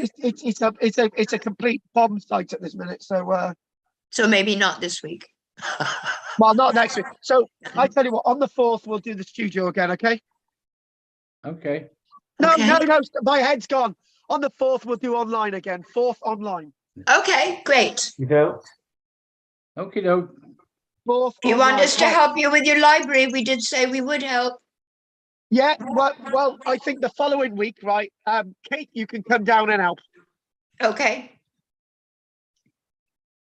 Speaker 1: a complete bomb site at this minute. So
Speaker 3: So maybe not this week.
Speaker 1: well, not next week. So I tell you what, on the 4th we'll do the studio again. Okay.
Speaker 2: Okay.
Speaker 1: No,
Speaker 3: Okay.
Speaker 1: no, my head's gone. On the 4th we'll do online again. 4th online.
Speaker 3: Okay, great.
Speaker 4: You do?
Speaker 2: Okie doke.
Speaker 1: 4th.
Speaker 3: You want
Speaker 1: online.
Speaker 3: us to
Speaker 1: Right.
Speaker 3: help you with your library? We did say we would help.
Speaker 1: Yeah, well, I think the following week, right? Kate, you can come down and help.
Speaker 3: Okay.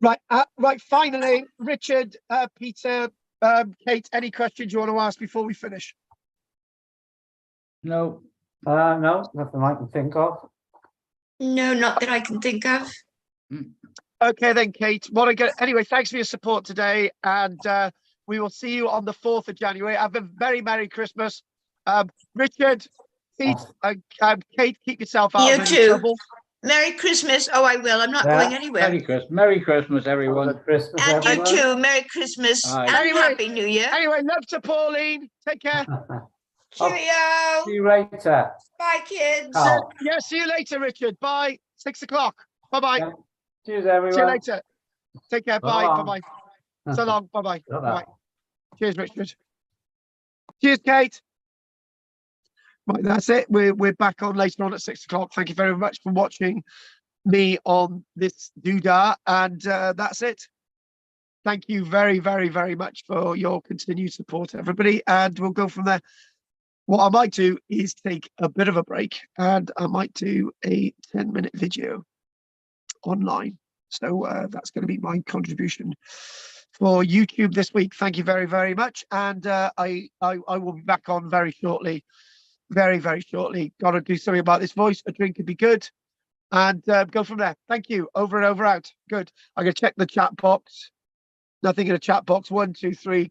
Speaker 1: Right, right. Finally, Richard, Peter, Kate, any questions you want to ask before we finish?
Speaker 2: No.
Speaker 4: No, nothing I can think of.
Speaker 3: No, not that I can think of.
Speaker 1: Okay, then, Kate. Anyway, thanks for your support today, and we will see you on the 4th of January. Have a very Merry Christmas. Richard, Pete, Kate, keep yourself out
Speaker 3: You
Speaker 1: of any
Speaker 3: too.
Speaker 1: trouble.
Speaker 3: Merry Christmas. Oh, I will. I'm not
Speaker 4: Yeah.
Speaker 3: going anywhere.
Speaker 2: Merry Christmas, everyone.
Speaker 4: Good Christmas,
Speaker 3: And you
Speaker 4: everyone.
Speaker 3: too. Merry Christmas
Speaker 2: Aye.
Speaker 3: and
Speaker 1: Anyway.
Speaker 3: Happy New Year.
Speaker 1: Anyway, love to Pauline. Take care.
Speaker 3: Cheerio.
Speaker 4: See you later.
Speaker 3: Bye, kids.
Speaker 4: Oh.
Speaker 1: Yeah, see you later, Richard. Bye. 6 o'clock. Bye-bye.
Speaker 4: Yeah. Cheers, everyone.
Speaker 1: See you later. Take care. Bye.
Speaker 4: long.
Speaker 1: Bye-bye. So long. Bye-bye.
Speaker 4: Ta-ra.
Speaker 1: Bye. Cheers, Richard. Cheers, Kate. Right, that's it. We're back on later on at 6 o'clock. Thank you very much for watching me on this doodah, and that's it. Thank you very, very, very much for your continued support, everybody, and we'll go from there. what I might do is take a bit of a break, and I might do a 10-minute video online. So that's going to be my contribution for YouTube this week. Thank you very, very much. And I will be back on very shortly. Very, very shortly. Got to do something about this voice. A drink would be good. And go from there. Thank you. Over and over out. Good. I'm going to check the chat box. Nothing in the chat box. 1, 2, 3, go.